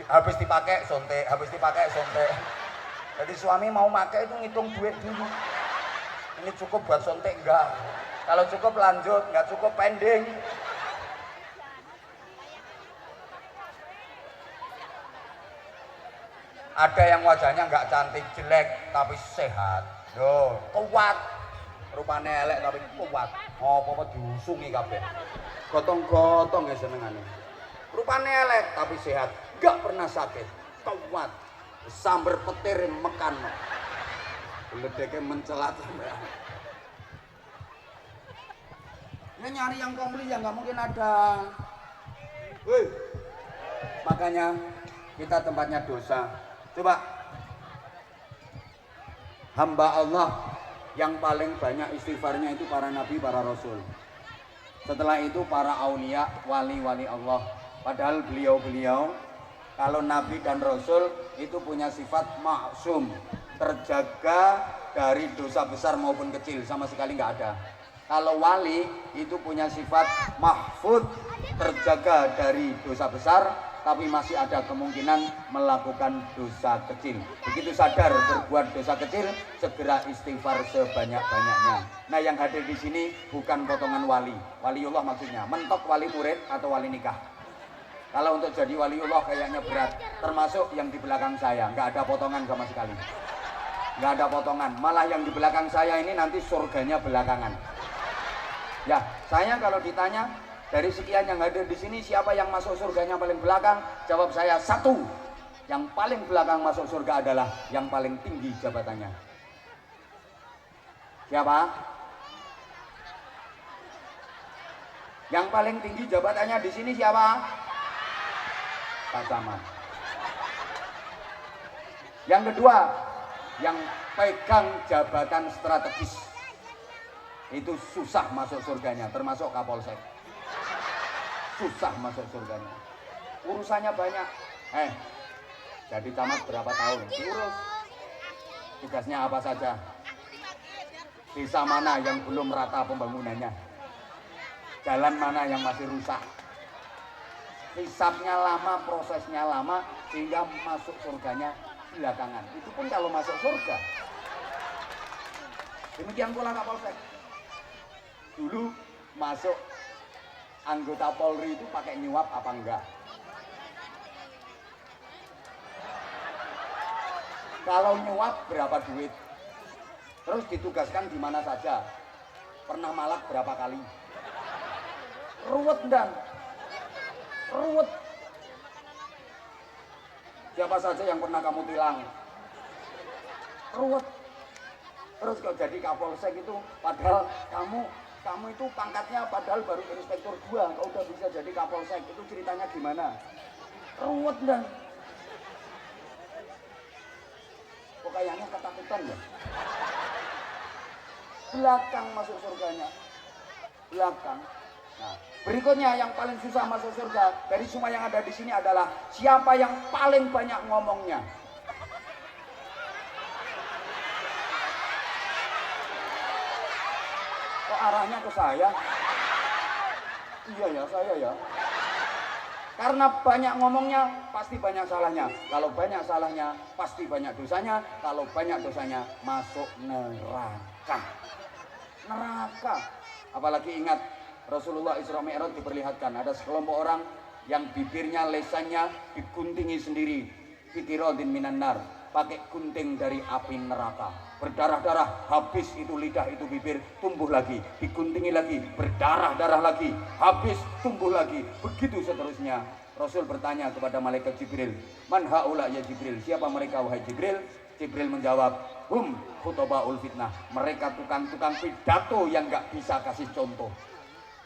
B: Habis dipakai sontek, habis dipakai sontek. Jadi suami mau pakai itu ngitung duit dulu. Ini cukup buat sontek enggak? Kalau cukup lanjut, nggak cukup pending. Ada yang wajahnya nggak cantik, jelek, tapi sehat. Yo, kuat. Rupanya elek tapi kuat. Oh, apa diusungi kabeh. Gotong-gotong ya senengane. Rupanya elek tapi sehat, nggak pernah sakit, kuat. Sambar petir mekan. Ledeke mencelat sampai. Ya nyari yang komplit ya nggak mungkin ada. Woi. Makanya kita tempatnya dosa. Coba hamba Allah yang paling banyak istighfarnya itu para nabi, para rasul. Setelah itu para aulia, wali-wali Allah. Padahal beliau-beliau kalau nabi dan rasul itu punya sifat maksum, terjaga dari dosa besar maupun kecil, sama sekali nggak ada. Kalau wali itu punya sifat mahfud, terjaga dari dosa besar tapi masih ada kemungkinan melakukan dosa kecil. Begitu sadar berbuat dosa kecil, segera istighfar sebanyak-banyaknya. Nah, yang hadir di sini bukan potongan wali, waliullah maksudnya. Mentok wali murid atau wali nikah. Kalau untuk jadi waliullah kayaknya berat, termasuk yang di belakang saya, nggak ada potongan sama sekali. Nggak ada potongan, malah yang di belakang saya ini nanti surganya belakangan. Ya, saya kalau ditanya dari sekian yang hadir di sini siapa yang masuk surganya paling belakang? Jawab saya satu. Yang paling belakang masuk surga adalah yang paling tinggi jabatannya. Siapa? Yang paling tinggi jabatannya di sini siapa? Pak Camat. Yang kedua, yang pegang jabatan strategis itu susah masuk surganya, termasuk Kapolsek. Susah masuk surganya, urusannya banyak. Jadi camat berapa tahun urus, tugasnya apa saja, desa mana yang belum rata pembangunannya, jalan mana yang masih rusak, hisapnya lama, prosesnya lama, sehingga masuk surganya belakangan. Itu pun kalau masuk surga. Demikian pula Kapolsek. Dulu masuk anggota Polri itu pakai nyuap apa enggak? Kalau nyuap berapa duit? Terus ditugaskan di mana saja? Pernah malak berapa kali? Ruwet dan ruwet. Siapa saja yang pernah kamu tilang? Ruwet. Terus kalau jadi Kapolsek itu padahal kamu itu pangkatnya padahal baru inspektur 2, kau udah bisa jadi Kapolsek, itu ceritanya gimana? Ruwet dan kok kayaknya ketakutan ya? Belakang masuk surganya, belakang. Nah, berikutnya yang paling susah masuk surga dari semua yang ada di sini adalah siapa yang paling banyak ngomongnya. Kok arahnya ke saya? Iya ya, saya ya. Karena banyak ngomongnya, pasti banyak salahnya. Kalau banyak salahnya, pasti banyak dosanya. Kalau banyak dosanya, masuk neraka. Neraka. Apalagi ingat, Rasulullah Isra Mi'raj diperlihatkan. Ada sekelompok orang yang bibirnya, lesannya diguntingi sendiri. Fikirodin minan nar. Pakai gunting dari api neraka. Berdarah-darah, habis itu lidah, itu bibir, tumbuh lagi, diguntingi lagi, berdarah-darah lagi, habis, tumbuh lagi, begitu seterusnya. Rasul bertanya kepada malaikat Jibril, man haula ya Jibril, siapa mereka wahai Jibril? Jibril menjawab, hum khutobaul fitnah, mereka tukang-tukang pidato yang gak bisa kasih contoh.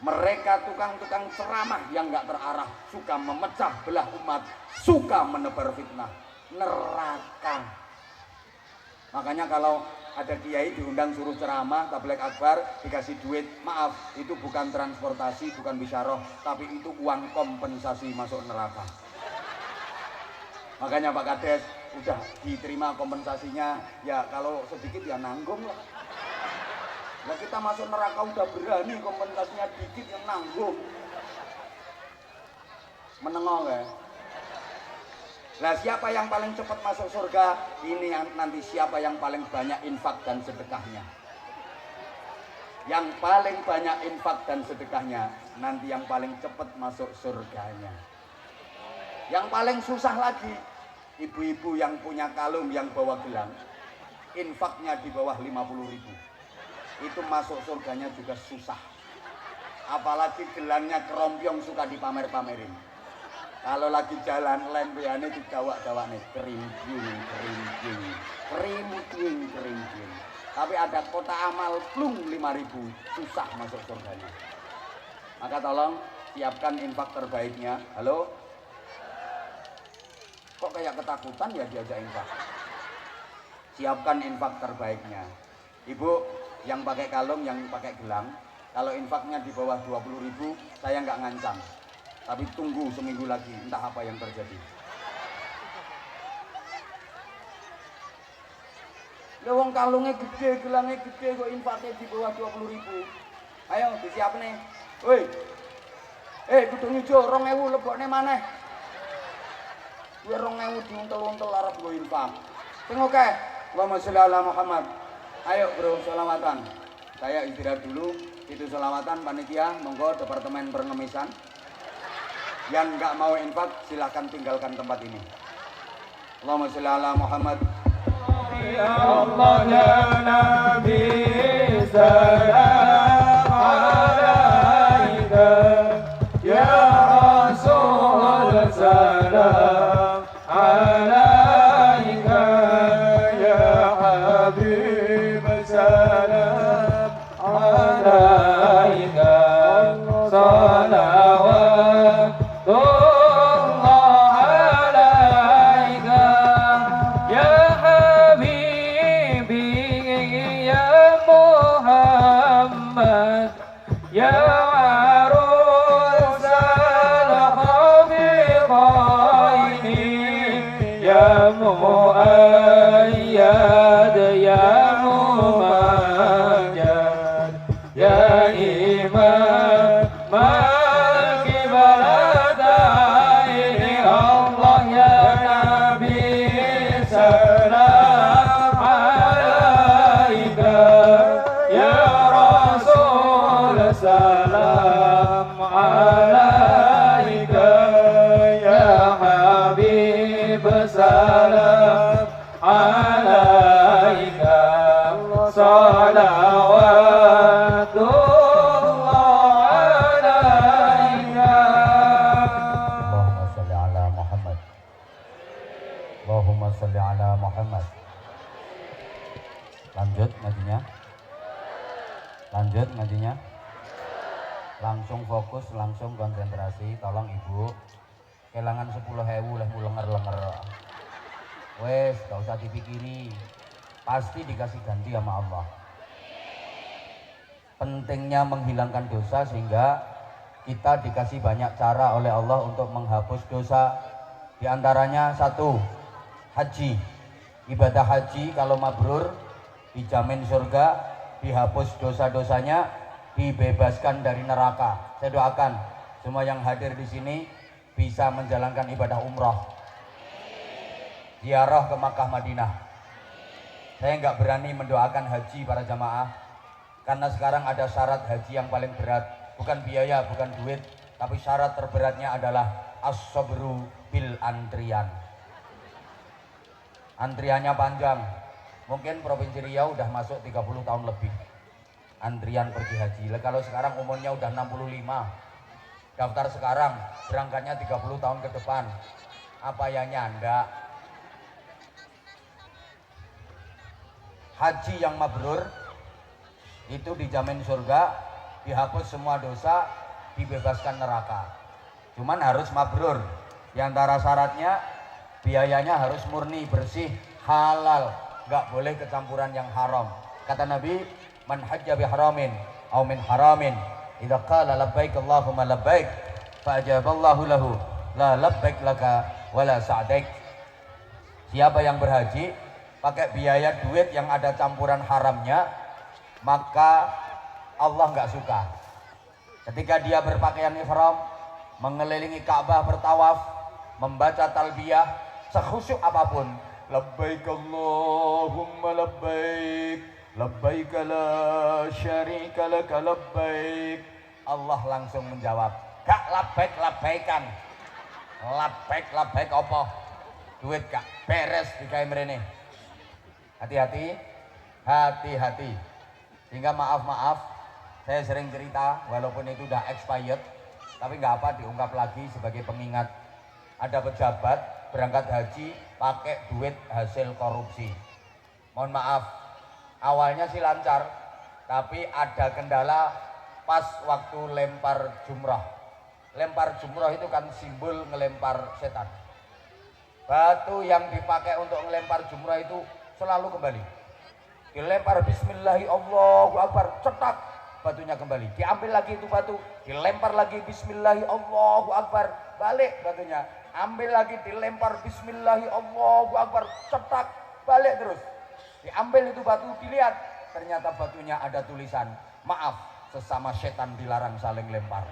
B: Mereka tukang-tukang ceramah yang gak terarah, suka memecah belah umat, suka menebar fitnah. Neraka. Makanya kalau ada kiai diundang suruh ceramah, tabligh akbar, dikasih duit. Maaf, itu bukan transportasi, bukan bisyarah, tapi itu uang kompensasi masuk neraka. Makanya Pak Kades, udah diterima kompensasinya, ya kalau sedikit ya nanggung lah. Nah kita masuk neraka udah berani, kompensasinya dikit yang nanggung. Menengok ya. Nah siapa yang paling cepat masuk surga? Ini nanti siapa yang paling banyak infak dan sedekahnya. Yang paling banyak infak dan sedekahnya, nanti yang paling cepat masuk surganya. Yang paling susah lagi, ibu-ibu yang punya kalung, yang bawa gelang, infaknya di bawah 50.000. Itu masuk surganya juga susah. Apalagi gelangnya kerompong suka dipamer-pamerin. Kalau lagi jalan lempeane didawak-dawak nih, kerimping. Tapi ada kota amal plung 5.000, susah masuk surganya. Maka tolong siapkan infak terbaiknya. Halo? Kok kayak ketakutan ya diajak infak? Siapkan infak terbaiknya. Ibu yang pakai kalung, yang pakai gelang, kalau infaknya di bawah 20.000, saya nggak ngancam. Tapi tunggu seminggu lagi, entah apa yang terjadi. Lah wong kalungnya gede, gelangnya gede, kok infaknya di bawah 20.000. Ayo disiap nih. Woi. Kudung ijo 2.000 lebokne maneh. Kuwi 2.000 diuntel-untel arep nggo infak. Sing oke. Allahumma sholli ala Muhammad. Ayo bro, sholawatan. Saya istirahat dulu. Itu sholawatan panitia, monggo departemen pengemisan. Yang nggak mau infak silahkan tinggalkan tempat ini. Allahumma sholli ala Muhammad.
C: Ya Allah ya Nabi salam alaika, ya Rasul salam alaika, ya Habib salam alaika, salawat muayyad ya mumajjad ya imam malkibaladaini Allah ya Nabi salam alaika ya Rasul salam alaika ya Habib salam alaika salawatullah alaika.
A: Allahumma sholli ala Muhammad. Allahumma sholli ala Muhammad. Lanjut ngajinya. Lanjut ngajinya. Langsung fokus, langsung konsentrasi. Tolong ibu, kelangan 10.000 leh lenger-lenger. Wes, gak usah dipikiri, pasti dikasih ganti sama Allah. Pentingnya menghilangkan dosa sehingga kita dikasih banyak cara oleh Allah untuk menghapus dosa. Di antaranya satu, haji. Ibadah haji kalau mabrur dijamin surga, dihapus dosa-dosanya, dibebaskan dari neraka. Saya doakan semua yang hadir di sini bisa menjalankan ibadah umroh, ziarah ke Makkah Madinah. Saya nggak berani mendoakan haji para jamaah karena sekarang ada syarat haji yang paling berat, bukan biaya, bukan duit, tapi syarat terberatnya adalah as-sabru bil antrian. Antriannya panjang. Mungkin Provinsi Riau udah masuk 30 tahun lebih antrian pergi haji. Kalau sekarang umurnya udah 65, daftar sekarang, berangkatnya 30 tahun ke depan. Apa yang nyanda? Haji yang mabrur itu dijamin surga, dihapus semua dosa, dibebaskan neraka. Cuman harus mabrur. Di antara syaratnya biayanya harus murni, bersih, halal,
B: nggak boleh kecampuran yang haram. Kata Nabi, man hajja bi haramin aw min haramin idza qala labbaik Allahumma labbaik fa ajaballahu lahu la labbaik laka wala sa'daik. Siapa yang berhaji pakai biaya duit yang ada campuran haramnya, maka Allah nggak suka. Ketika dia berpakaian ihram, mengelilingi Ka'bah bertawaf, membaca talbiyah sekhusyuk apapun, labbaik Allahumma labbaik labbaik la syarika laka labbaik, Allah langsung menjawab, gak labbaik labbaikan. Labbaik labbaik apa? Duit gak beres digawe mrene. Hati-hati, hati-hati. Sehingga maaf saya sering cerita walaupun itu udah expired, tapi nggak apa, diungkap lagi sebagai pengingat. Ada pejabat berangkat haji pakai duit hasil korupsi. Mohon maaf, awalnya sih lancar, tapi ada kendala pas waktu lempar jumrah. Lempar jumrah itu kan simbol ngelempar setan. Batu yang dipakai untuk ngelempar jumrah itu selalu kembali. Dilempar bismillahi Allahu akbar, cetak, batunya kembali. Diambil lagi itu batu, dilempar lagi bismillahi Allahu akbar, balik batunya. Ambil lagi, dilempar bismillahi Allahu akbar, cetak, balik terus. Diambil itu batu, dilihat, ternyata batunya ada tulisan, maaf, sesama setan dilarang saling lempar.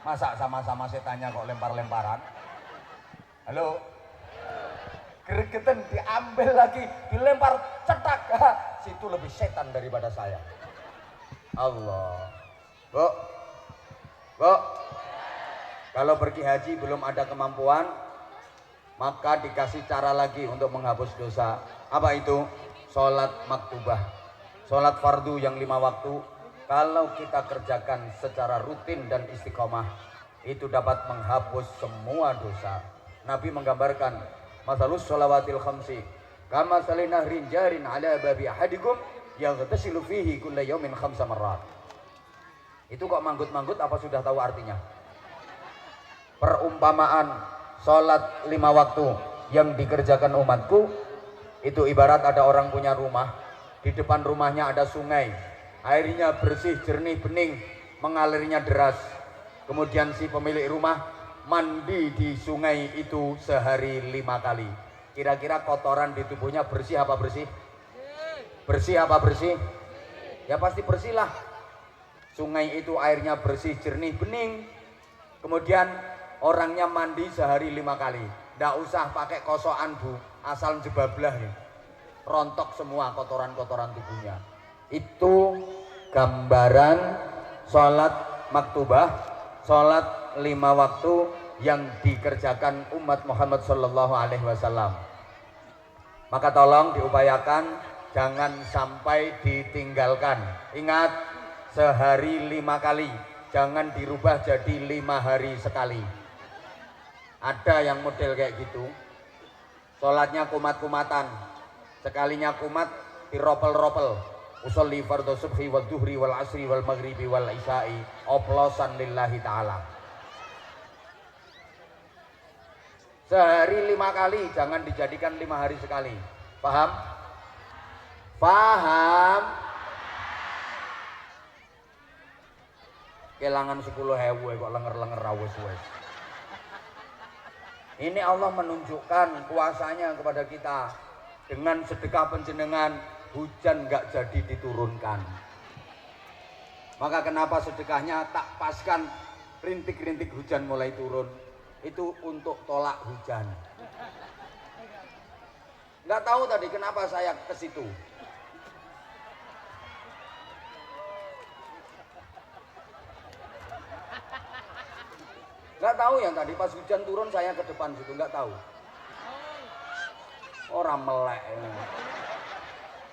B: Masa sama-sama setannya kok lempar-lemparan? Halo? Gregetan, diambil lagi, dilempar, cetak. Situ lebih setan daripada saya. Allah. Bu, kalau pergi haji belum ada kemampuan, maka dikasih cara lagi untuk menghapus dosa. Apa itu? Sholat maktubah, sholat fardu yang 5 waktu. Kalau kita kerjakan secara rutin dan istiqomah, itu dapat menghapus semua dosa. Nabi menggambarkan, masalus sholawatil khamsi kama salinah rinjarin ala babi ahadikum yang tasilu fihi kulla yawmin khamsa marrat. Itu kok manggut-manggut, apa sudah tahu artinya? Perumpamaan sholat 5 waktu yang dikerjakan umatku itu ibarat ada orang punya rumah, di depan rumahnya ada sungai, airnya bersih, jernih, bening, mengalirnya deras. Kemudian si pemilik rumah mandi di sungai itu sehari 5 kali. Kira-kira kotoran di tubuhnya bersih apa bersih? Bersih apa bersih? Ya pasti bersih lah. Sungai itu airnya bersih, jernih, bening. Kemudian orangnya mandi sehari 5 kali. Nggak usah pakai kosokan bu, asal jebablah ya. Rontok semua kotoran-kotoran tubuhnya. Itu gambaran sholat maktubah, sholat 5 waktu yang dikerjakan umat Muhammad Sallallahu Alaihi Wasallam. Maka tolong diupayakan jangan sampai ditinggalkan. Ingat, sehari 5 kali, jangan dirubah jadi 5 hari sekali. Ada yang model kayak gitu, sholatnya kumat-kumatan, sekalinya kumat diropel-ropel. Usolli fardhu subhi wal duhri wal asri wal maghribi wal isya'i oplosan lillahi ta'ala. Sehari 5 kali, jangan dijadikan 5 hari sekali. Paham? Paham? Kelangan 10.000 kok lenger-lenger rawus wes. Ini Allah menunjukkan kuasanya kepada kita. Dengan sedekah panjenengan hujan nggak jadi diturunkan. Maka kenapa sedekahnya tak paskan rintik-rintik hujan mulai turun? Itu untuk tolak hujan. Nggak tahu tadi kenapa saya ke situ. Nggak tahu yang tadi pas hujan turun saya ke depan situ, nggak tahu. Orang melek.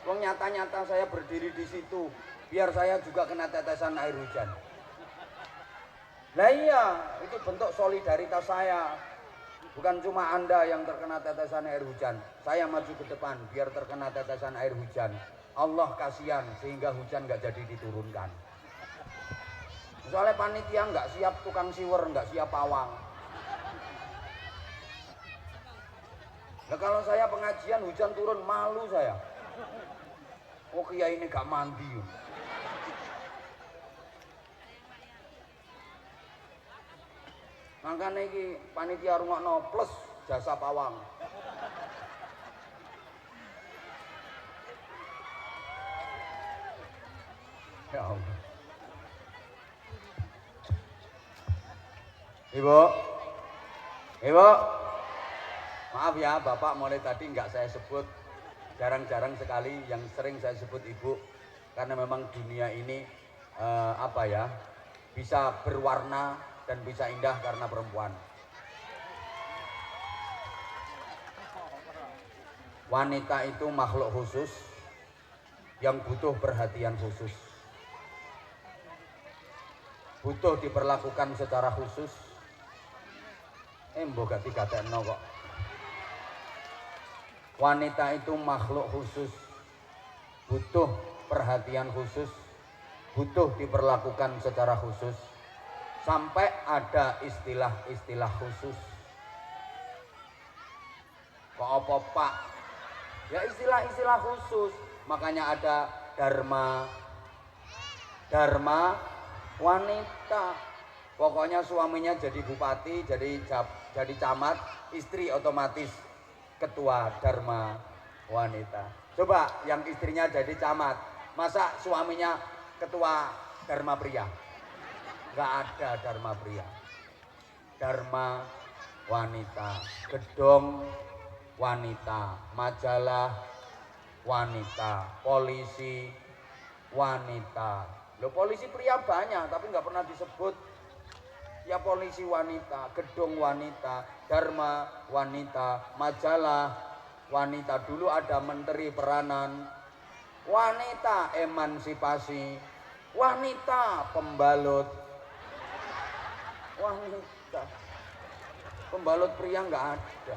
B: Wong nyata-nyata saya berdiri di situ biar saya juga kena tetesan air hujan. Nah iya, itu bentuk solidaritas saya. Bukan cuma Anda yang terkena tetesan air hujan, saya maju ke depan biar terkena tetesan air hujan. Allah kasihan sehingga hujan nggak jadi diturunkan. Soalnya panitia nggak siap tukang siwer, nggak siap pawang. Nah, kalau saya pengajian hujan turun malu saya. Oh kiai ini gak mandi. Makanya ini panitia rungokno plus jasa pawang. Ya Allah. Ibu, maaf ya Bapak mulai tadi nggak saya sebut, jarang-jarang sekali yang sering saya sebut Ibu, karena memang dunia ini bisa berwarna dan bisa indah karena perempuan. Wanita itu makhluk khusus yang butuh perhatian khusus, butuh diperlakukan secara khusus. Mbok gak dikatekno kok. Wanita itu makhluk khusus, butuh perhatian khusus, butuh diperlakukan secara khusus, sampai ada istilah-istilah khusus. Kok apa Pak? Ya istilah-istilah khusus. Makanya ada dharma wanita. Pokoknya suaminya jadi bupati, jadi camat, istri otomatis ketua dharma wanita. Coba yang istrinya jadi camat, masa suaminya ketua dharma pria? Gak ada dharma pria. Dharma wanita, gedong wanita, majalah wanita, polisi wanita. Loh polisi pria banyak tapi nggak pernah disebut. Ya polisi wanita, gedung wanita, dharma wanita, majalah wanita. Dulu ada menteri peranan wanita, emansipasi wanita, pembalut wanita. Pembalut pria nggak ada.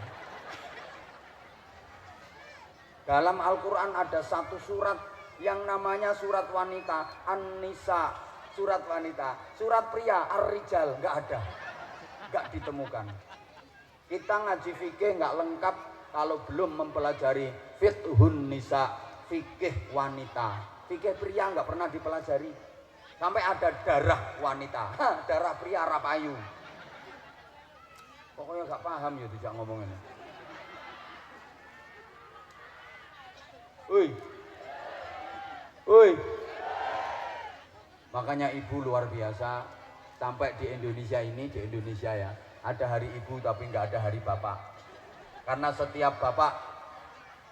B: Dalam Al-Quran ada satu surat yang namanya surat wanita, An-Nisa, surat wanita. Surat pria, Ar-Rijal, nggak ada, nggak ditemukan. Kita ngaji fikih nggak lengkap kalau belum mempelajari fiqhun nisa, fikih wanita. Fikih pria nggak pernah dipelajari. Sampai ada darah wanita, darah pria rapayu. Pokoknya nggak paham ya tidak ngomong ini. Woi. Makanya ibu luar biasa. Sampai di Indonesia ini, di Indonesia ya, ada hari ibu tapi nggak ada hari bapak. Karena setiap bapak,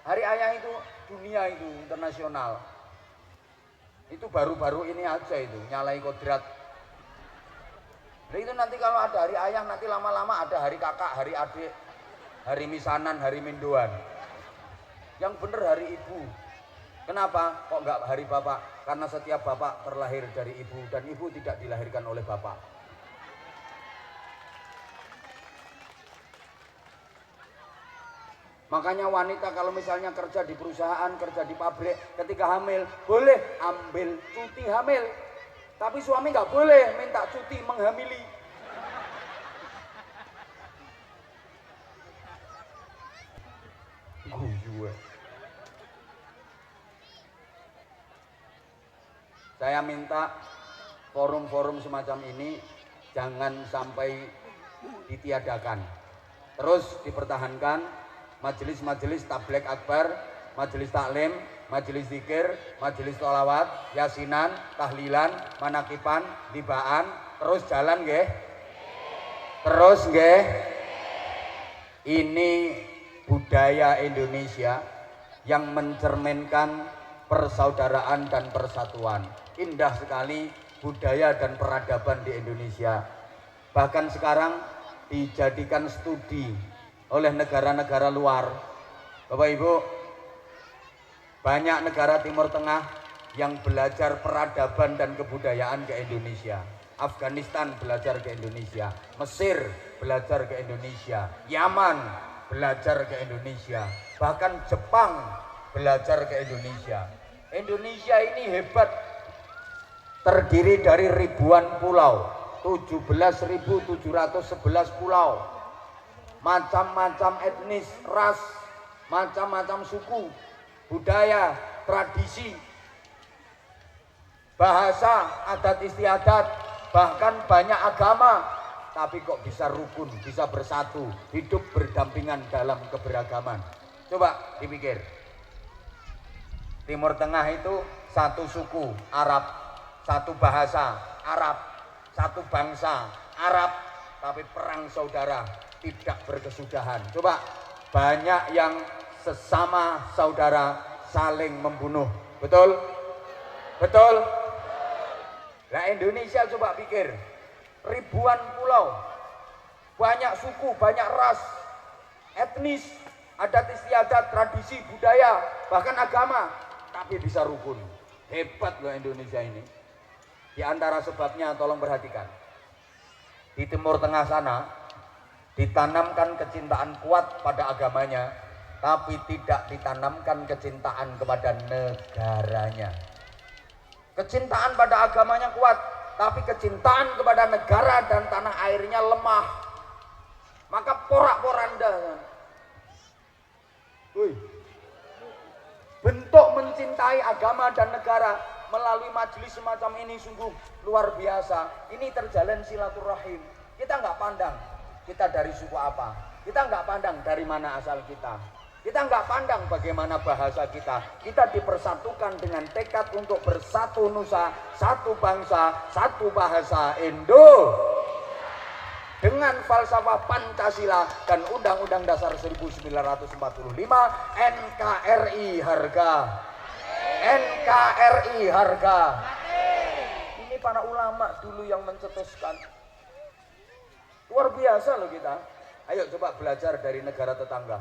B: hari ayah itu dunia itu internasional. Itu baru-baru ini aja itu, nyalai kodrat. Nah itu nanti kalau ada hari ayah, nanti lama-lama ada hari kakak, hari adik, hari misanan, hari mindoan. Yang bener hari ibu. Kenapa kok nggak hari bapak? Karena setiap bapak terlahir dari ibu dan ibu tidak dilahirkan oleh bapak. Makanya wanita kalau misalnya kerja di perusahaan, kerja di pabrik, ketika hamil boleh ambil cuti hamil, tapi suami nggak boleh minta cuti menghamili. Saya minta forum-forum semacam ini jangan sampai ditiadakan, terus dipertahankan. Majelis-majelis tabligh akbar, majelis taklim, majelis zikir, majelis sholawat, yasinan, tahlilan, manakipan, libaan, terus jalan nggih. Terus nggih. Ini budaya Indonesia yang mencerminkan persaudaraan dan persatuan. Indah sekali budaya dan peradaban di Indonesia. Bahkan sekarang dijadikan studi oleh negara-negara luar. Bapak Ibu, banyak negara Timur Tengah yang belajar peradaban dan kebudayaan ke Indonesia. Afghanistan belajar ke Indonesia, Mesir belajar ke Indonesia, Yaman belajar ke Indonesia, bahkan Jepang belajar ke Indonesia. Indonesia ini hebat, terdiri dari ribuan pulau, 17.711 pulau, macam-macam etnis, ras, macam-macam suku, budaya, tradisi, bahasa, adat istiadat, bahkan banyak agama, tapi kok bisa rukun, bisa bersatu, hidup berdampingan dalam keberagaman. Coba dipikir. Timur Tengah itu satu suku Arab, satu bahasa Arab, satu bangsa Arab, tapi perang saudara, tidak berkesudahan. Coba banyak yang sesama saudara saling membunuh. Betul? Betul? Nah, Indonesia coba pikir, ribuan pulau, banyak suku, banyak ras, etnis, adat istiadat, tradisi, budaya, bahkan agama, tapi bisa rukun. Hebat loh Indonesia ini. Di antara sebabnya tolong perhatikan. Di Timur Tengah sana ditanamkan kecintaan kuat pada agamanya, tapi tidak ditanamkan kecintaan kepada negaranya. Kecintaan pada agamanya kuat, tapi kecintaan kepada negara dan tanah airnya lemah. Maka porak-poranda. Bentuk mencintai agama dan negara melalui majelis semacam ini sungguh luar biasa. Ini terjalin silaturahim. Kita nggak pandang kita dari suku apa, kita nggak pandang dari mana asal kita nggak pandang bagaimana bahasa kita. Kita dipersatukan dengan tekad untuk bersatu nusa, satu bangsa, satu bahasa Indo. Dengan falsafah Pancasila dan Undang-Undang Dasar 1945, NKRI harga. NKRI harga. Ini para ulama dulu yang mencetuskan. Luar biasa loh kita. Ayo coba belajar dari negara tetangga.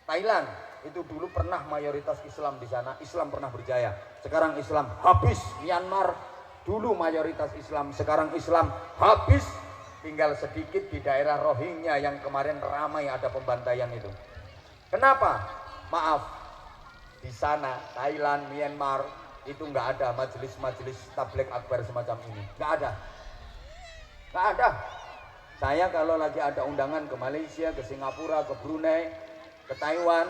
B: Thailand itu dulu pernah mayoritas Islam di sana, Islam pernah berjaya. Sekarang Islam habis. Myanmar dulu mayoritas Islam, sekarang Islam habis. Tinggal sedikit di daerah Rohingya yang kemarin ramai ada pembantaian itu. Kenapa? Maaf, di sana Thailand, Myanmar itu nggak ada majelis-majelis tabligh akbar semacam ini, nggak ada, nggak ada. Saya kalau lagi ada undangan ke Malaysia, ke Singapura, ke Brunei, ke Taiwan,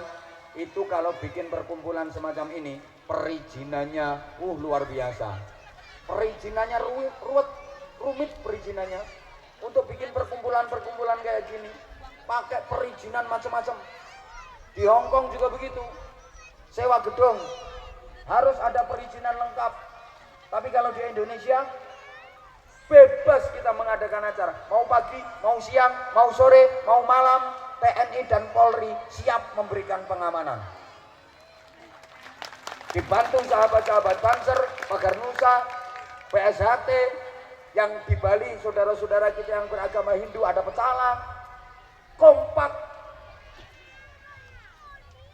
B: itu kalau bikin perkumpulan semacam ini, perizinannya luar biasa. Perizinannya rumit perizinannya. Untuk bikin perkumpulan-perkumpulan kayak gini, pakai perizinan macam-macam. Di Hong Kong juga begitu. Sewa gedung harus ada perizinan lengkap. Tapi kalau di Indonesia bebas kita mengadakan acara. Mau pagi, mau siang, mau sore, mau malam, TNI dan Polri siap memberikan pengamanan. Dibantu sahabat-sahabat Banser, Pagar Nusa, PSHT, yang di Bali saudara-saudara kita yang beragama Hindu ada pecalang. Kompak.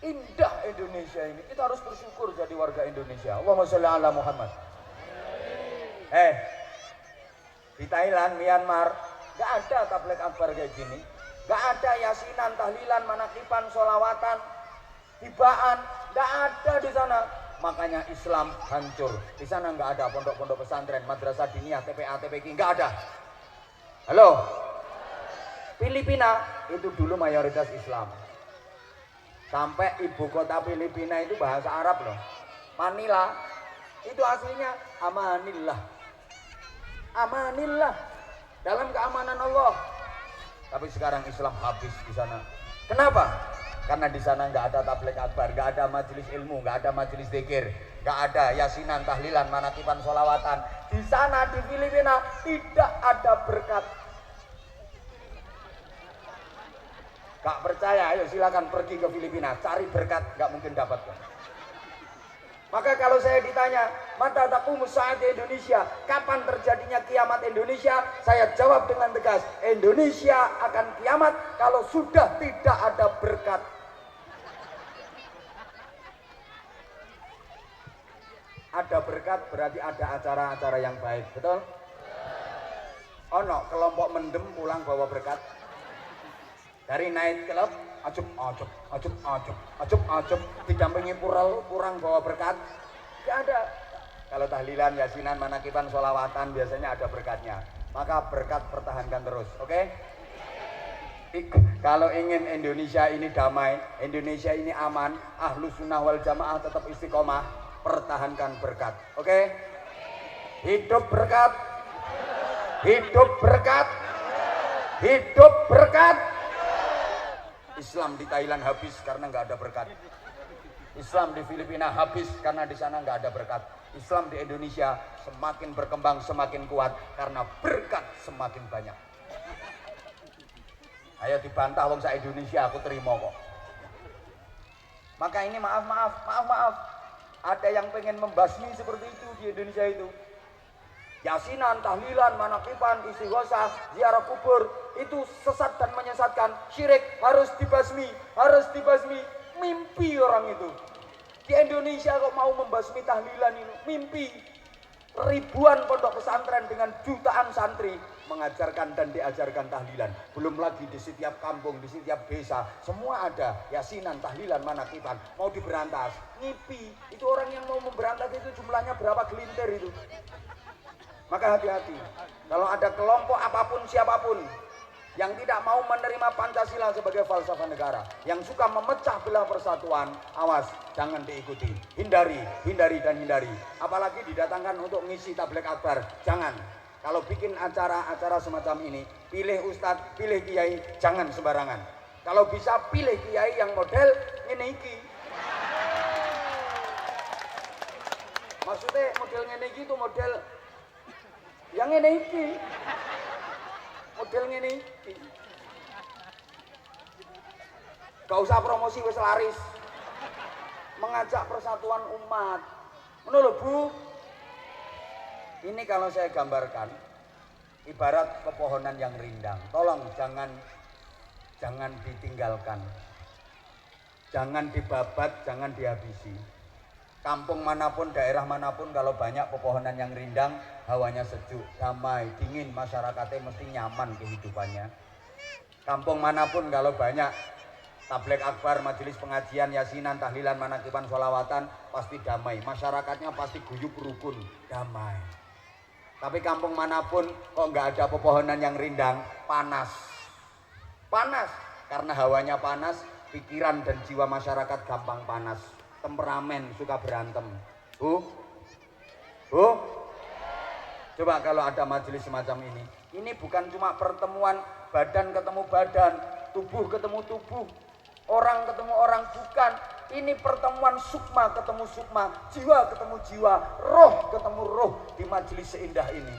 B: Indah Indonesia ini. Kita harus bersyukur jadi warga Indonesia. Allahumma sholli ala Muhammad. Di Thailand, Myanmar gak ada tabligh akbar kayak gini. Gak ada yasinan, tahlilan, manakiban, sholawatan, hibaan. Gak ada di sana. Makanya Islam hancur. Di sana nggak ada pondok-pondok pesantren, madrasah diniyah, TPA, TPQ, nggak ada. Halo? Filipina itu dulu mayoritas Islam. Sampai ibu kota Filipina itu bahasa Arab loh. Manila itu aslinya amanillah. Amanillah. Dalam keamanan Allah. Tapi sekarang Islam habis di sana. Kenapa? Karena di sana nggak ada tabligh akbar, nggak ada majelis ilmu, nggak ada majelis zikir, nggak ada yasinan, tahlilan, manakiban, sholawatan. Di sana di Filipina tidak ada berkat. Gak percaya? Ayo silakan pergi ke Filipina, cari berkat, nggak mungkin dapat. Maka kalau saya ditanya, mata taqumus saat di Indonesia, kapan terjadinya kiamat Indonesia? Saya jawab dengan tegas, Indonesia akan kiamat kalau sudah tidak ada berkat. Ada berkat berarti ada acara-acara yang baik, betul? Ono kelompok mendem pulang bawa berkat. Dari night club, acup, didampingi kurang bawa berkat. Gak ada. Kalau tahlilan, yasinan, manakiban, sholawatan biasanya ada berkatnya. Maka berkat pertahankan terus, oke? Kalau ingin Indonesia ini damai, Indonesia ini aman, Ahlus Sunnah wal Jamaah tetap istiqomah, pertahankan berkat. Oke? Hidup berkat. Hidup berkat. Hidup berkat. Islam di Thailand habis karena nggak ada berkat. Islam di Filipina habis karena di sana nggak ada berkat. Islam di Indonesia semakin berkembang, semakin kuat karena berkat semakin banyak. Ayo dibantah wong sa Indonesia, aku terima kok. Maka ini maaf. Ada yang pengen membasmi seperti itu di Indonesia itu. Yasinan, tahlilan, manakiban, istighosah, ziarah kubur itu sesat dan menyesatkan. Syirik harus dibasmi, Mimpi orang itu. Di Indonesia kok mau membasmi tahlilan ini, mimpi. Ribuan pondok pesantren dengan jutaan santri mengajarkan dan diajarkan tahlilan. Belum lagi di setiap kampung, di setiap desa, semua ada yasinan, tahlilan, manakiban. Mau diberantas, ngipi. Itu orang yang mau memberantas itu jumlahnya berapa gelintir itu. Maka hati-hati. Kalau ada kelompok apapun siapapun yang tidak mau menerima Pancasila sebagai falsafah negara, yang suka memecah belah persatuan, awas, jangan diikuti. Hindari. Apalagi didatangkan untuk ngisi tabligh akbar, jangan. Kalau bikin acara-acara semacam ini, pilih ustadz, pilih kiai, jangan sembarangan. Kalau bisa pilih kiai yang model ngene iki. Maksudnya model ngene iki itu model yang ngene iki. Model ngene iki. Gak usah promosi wis laris. Mengajak persatuan umat. Ngono lho, Bu. Ini kalau saya gambarkan ibarat pepohonan yang rindang. Tolong jangan ditinggalkan. Jangan dibabat, jangan dihabisi. Kampung manapun, daerah manapun kalau banyak pepohonan yang rindang, hawanya sejuk, damai, dingin, masyarakatnya mesti nyaman kehidupannya. Kampung manapun kalau banyak tabligh akbar, majelis pengajian, yasinan, tahlilan, manakiban, sholawatan, pasti damai. Masyarakatnya pasti guyup rukun, damai. Tapi kampung manapun kok nggak ada pepohonan yang rindang, panas. Panas, karena hawanya panas, pikiran dan jiwa masyarakat gampang panas. Temperamen, suka berantem. Bu? Coba kalau ada majelis semacam ini bukan cuma pertemuan badan ketemu badan, tubuh ketemu tubuh, orang ketemu orang, bukan. Ini pertemuan sukma ketemu sukma, jiwa ketemu jiwa, roh ketemu roh di majelis seindah ini.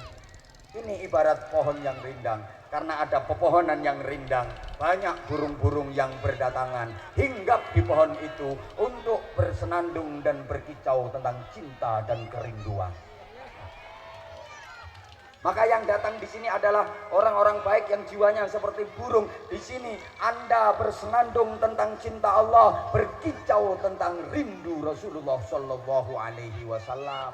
B: Ini ibarat pohon yang rindang. Karena ada pepohonan yang rindang, banyak burung-burung yang berdatangan hinggap di pohon itu untuk bersenandung dan berkicau tentang cinta dan kerinduan. Maka yang datang di sini adalah orang-orang baik yang jiwanya seperti burung. Di sini Anda bersenandung tentang cinta Allah, berkicau tentang rindu Rasulullah Shallallahu Alaihi Wasallam.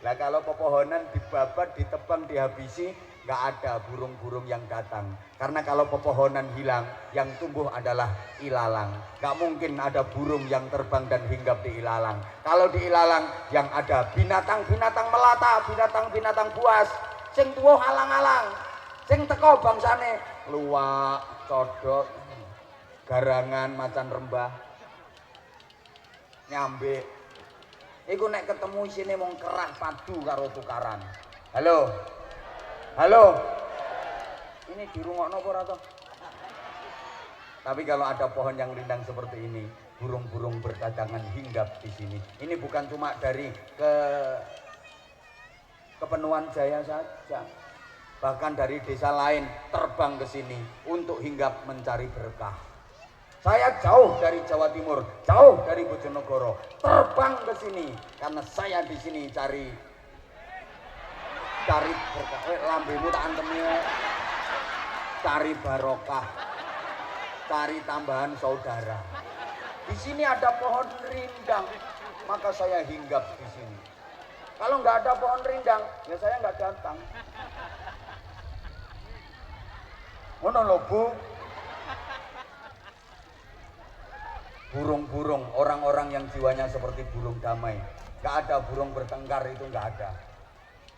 B: Lah kalau pepohonan dibabat, ditebang, dihabisi, nggak ada burung-burung yang datang. Karena kalau pepohonan hilang, yang tumbuh adalah ilalang. Nggak mungkin ada burung yang terbang dan hinggap di ilalang. Kalau di ilalang yang ada binatang-binatang melata, binatang-binatang buas, sing tuwa halang-halang, sing teko bangsane luwak, codot, garangan, macan rembah, nyambe. Iku nek ketemu isine mung kerah padu karo tukaran. Halo. Ini dirungokno apa ora to? Tapi kalau ada pohon yang rindang seperti ini, burung-burung berdatangan hinggap di sini. Ini bukan cuma dari Kepenuhan Jaya saja. Bahkan dari desa lain terbang ke sini untuk hinggap mencari berkah. Saya jauh dari Jawa Timur, jauh dari Bojonegoro, terbang ke sini karena saya di sini cari berkah. Lambemu tak antemnya, cari barokah, cari tambahan saudara. Di sini ada pohon rindang, maka saya hinggap di sini. Kalau nggak ada pohon rindang, ya saya nggak datang. Ngono lho, Bu. Burung-burung, orang-orang yang jiwanya seperti burung damai. Gak ada burung bertengkar, itu gak ada.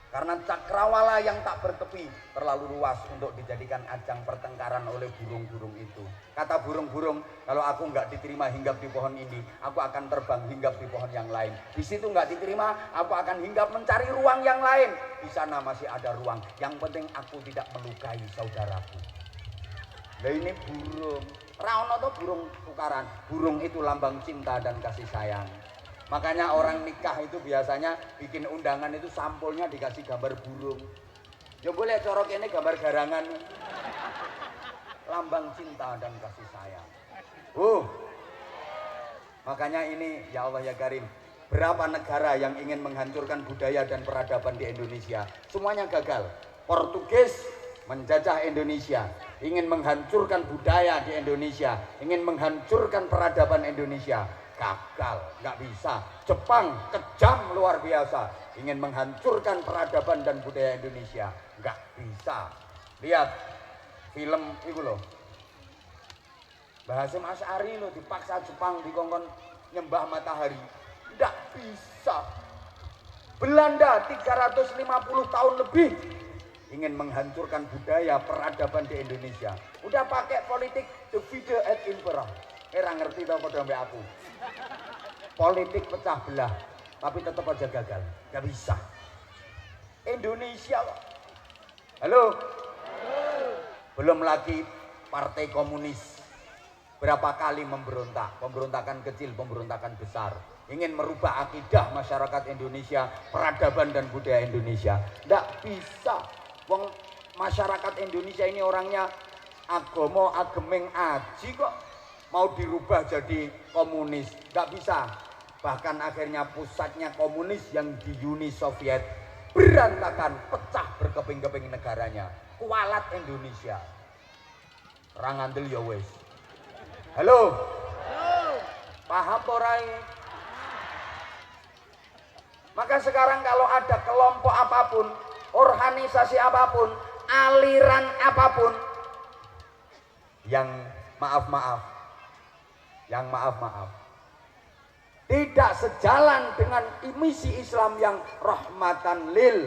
B: Karena cakrawala yang tak bertepi terlalu luas untuk dijadikan ajang pertengkaran oleh burung-burung itu. Kata burung-burung, kalau aku nggak diterima hinggap di pohon ini, aku akan terbang hinggap di pohon yang lain. Di situ nggak diterima, aku akan hinggap mencari ruang yang lain. Di sana masih ada ruang. Yang penting aku tidak melukai saudaraku. Nah ini burung. Raono tuh burung tukaran. Burung itu lambang cinta dan kasih sayang. Makanya orang nikah itu biasanya bikin undangan itu sampulnya dikasih gambar burung. Ya boleh corok ini gambar garangan. Lambang cinta dan kasih sayang. Makanya ini ya Allah ya Karim. Berapa negara yang ingin menghancurkan budaya dan peradaban di Indonesia? Semuanya gagal. Portugis menjajah Indonesia, ingin menghancurkan budaya di Indonesia, ingin menghancurkan peradaban Indonesia. Gagal, nggak bisa. Jepang kejam luar biasa, ingin menghancurkan peradaban dan budaya Indonesia, nggak bisa. Lihat film itu loh, Bahasim Asy'ari loh, dipaksa Jepang dikongkon nyembah matahari, nggak bisa. Belanda 350 tahun lebih ingin menghancurkan budaya peradaban di Indonesia, udah pakai politik divide et impera. Ngerti tau pada mbak aku. Politik pecah belah, tapi tetap aja gagal, gak bisa. Indonesia, halo, belum lagi partai komunis berapa kali memberontak, pemberontakan kecil, pemberontakan besar, ingin merubah akidah masyarakat Indonesia, peradaban dan budaya Indonesia, gak bisa. Wong masyarakat Indonesia ini orangnya agama agemeng aji kok. Mau dirubah jadi komunis, nggak bisa. Bahkan akhirnya pusatnya komunis yang di Uni Soviet berantakan, pecah berkeping-keping negaranya. Kualat Indonesia. Rangandel ya wes. Halo. Paham porai? Maka sekarang kalau ada kelompok apapun, organisasi apapun, aliran apapun yang maaf-maaf tidak sejalan dengan misi Islam yang rahmatan lil,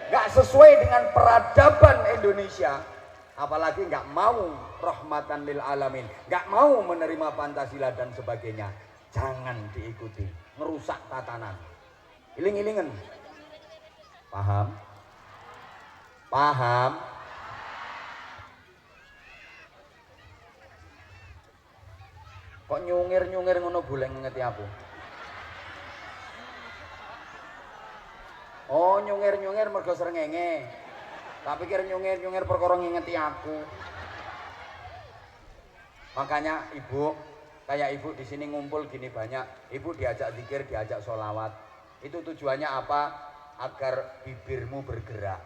B: nggak sesuai dengan peradaban Indonesia, apalagi nggak mau rahmatan lil alamin, nggak mau menerima Pancasila dan sebagainya, jangan diikuti, merusak tatanan. Iling-ilingan, paham? Kok nyungir ngono boleh ngingeti aku? Oh nyungir mergo srengenge. Tak pikir nyungir perkara ngingeti aku. Makanya ibu, kayak ibu di sini ngumpul gini banyak, ibu diajak zikir, diajak sholawat. Itu tujuannya apa? Agar bibirmu bergerak,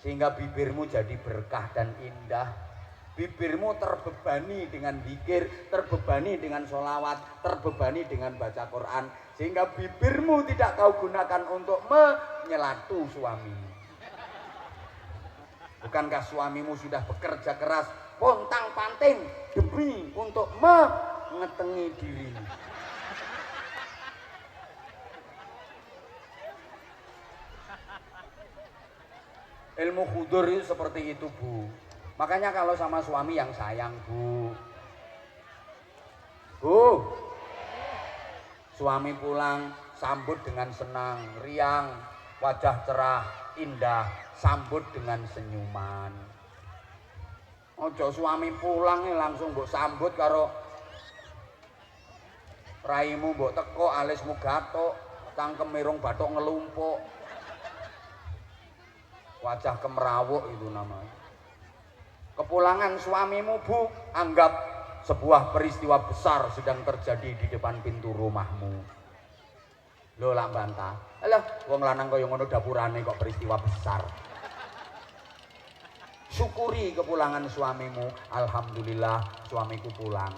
B: sehingga bibirmu jadi berkah dan indah. Bibirmu terbebani dengan zikir, terbebani dengan sholawat, terbebani dengan baca Quran, sehingga bibirmu tidak kau gunakan untuk menyelatu suami. Bukankah suamimu sudah bekerja keras, pontang panting demi untuk mengetengi dirimu? Ilmu khudur itu seperti itu, Bu. Makanya kalau sama suami yang sayang, Bu. Suami pulang sambut dengan senang, riang, wajah cerah, indah, sambut dengan senyuman. Ojo suami pulang langsung mbok sambut karo raimu mbok teko alismu gatok, cangkem mirung bathuk ngelumpuk. Wajah kemerawuk itu namanya. Kepulangan suamimu, Bu, anggap sebuah peristiwa besar sedang terjadi di depan pintu rumahmu. Lho lak bantah. Alah, wong lanang kaya ngono dapurane kok peristiwa besar. Syukuri kepulangan suamimu. Alhamdulillah suamiku pulang.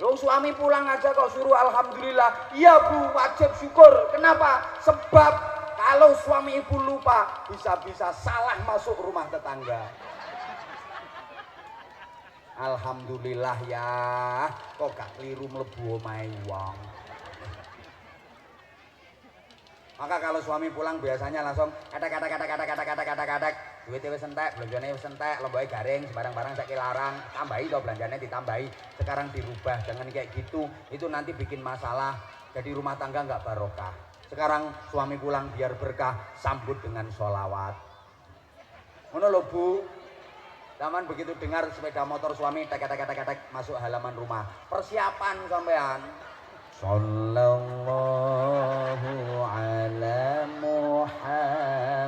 B: Loh suami pulang aja kok suruh alhamdulillah. Iya Bu, wajib syukur. Kenapa? Sebab kalau suami ibu lupa, bisa-bisa salah masuk rumah tetangga. Alhamdulillah ya, kok gak keliru mlebu omahe wong. Maka kalau suami pulang biasanya langsung kadek, duitnya wis entek, belanjane wis entek, lomboke garing, barang-barang saiki larang, tambahi to belanjane ditambahi. Sekarang dirubah, jangan kayak gitu. Itu nanti bikin masalah, jadi rumah tangga nggak barokah. Sekarang suami pulang biar berkah, sambut dengan sholawat. Ngono lho Bu. Zaman begitu dengar sepeda motor suami tek masuk halaman rumah. Persiapan sampean. Sallallahu ala Muhammad.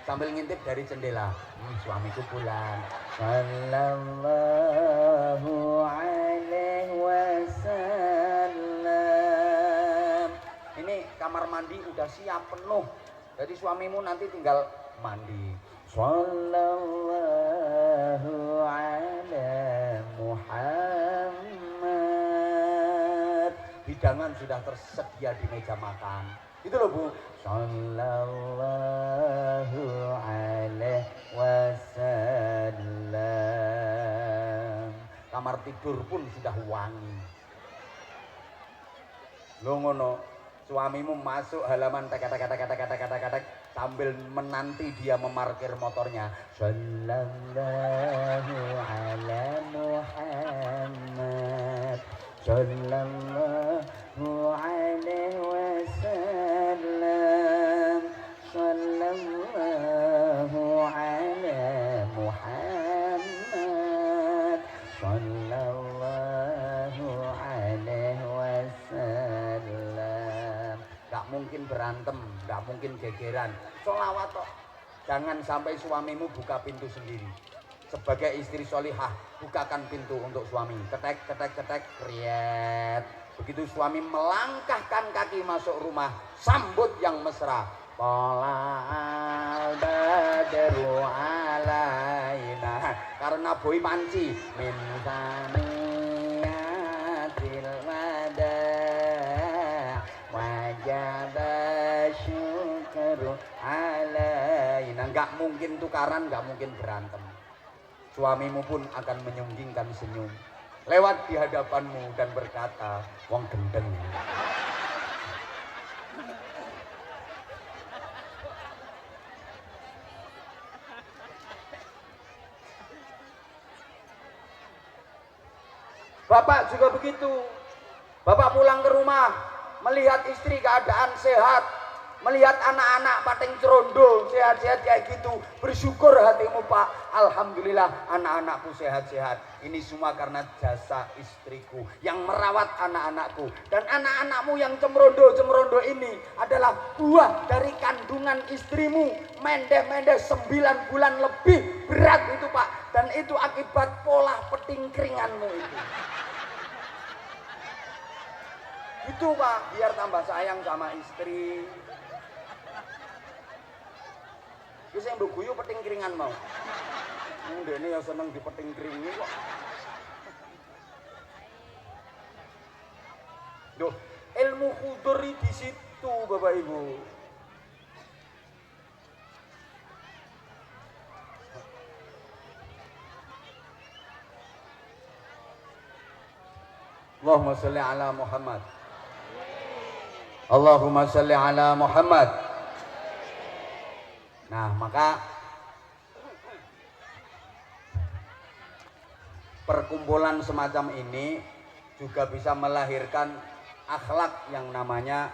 B: Sambil ngintip dari jendela. Suamiku pulang. Sallallahu alaihi wasallam. Ini kamar mandi udah siap penuh. Jadi suamimu nanti tinggal mandi. Sallallahu ala Muhammad. Hidangan sudah tersedia di meja makan. Itu loh Bu. Sallallahu alaihi wasallam. Kamar tidur pun sudah wangi. Lo ngono. Suamimu masuk halaman tek sambil menanti dia memarkir motornya. Sallallahu ala Muhammad. Sallallahu alaihi wasallam. Sallallahu ala Muhammad. Sallallahu alaihi wasallam. Gak mungkin berantem, gak mungkin gegeran. Sholawat toh. Jangan sampai suamimu buka pintu sendiri. Sebagai istri sholihah, bukakan pintu untuk suami. Ketek, kriet. Begitu suami melangkahkan kaki masuk rumah, sambut yang mesra. Tala'al badru alaina. Karena boy panci min saniyatil wada' wajaba syukru alaina. Nggak mungkin tukaran, nggak mungkin berantem. Suamimu pun akan menyunggingkan senyum lewat di hadapanmu dan berkata, wong gendeng. Bapak juga begitu. Bapak pulang ke rumah, melihat istri keadaan sehat, melihat anak-anak pating cerondo sehat-sehat kayak gitu, bersyukur hatimu Pak. Alhamdulillah anak-anakku sehat-sehat. Ini semua karena jasa istriku yang merawat anak-anakku. Dan anak-anakmu yang cemrondo ini adalah buah dari kandungan istrimu. Mendeh-mendeh 9 bulan lebih berat itu Pak. Dan itu akibat pola petingkringanmu itu. Itu Pak, biar tambah sayang sama istri. Bisa yang beguyu peting keringan mau. Ini yang seneng di peting keringi kok. Duh, ilmu khudri di situ Bapak Ibu. Allahumma sholli ala Muhammad. Allahumma sholli ala Muhammad. Nah, maka perkumpulan semacam ini juga bisa melahirkan akhlak yang namanya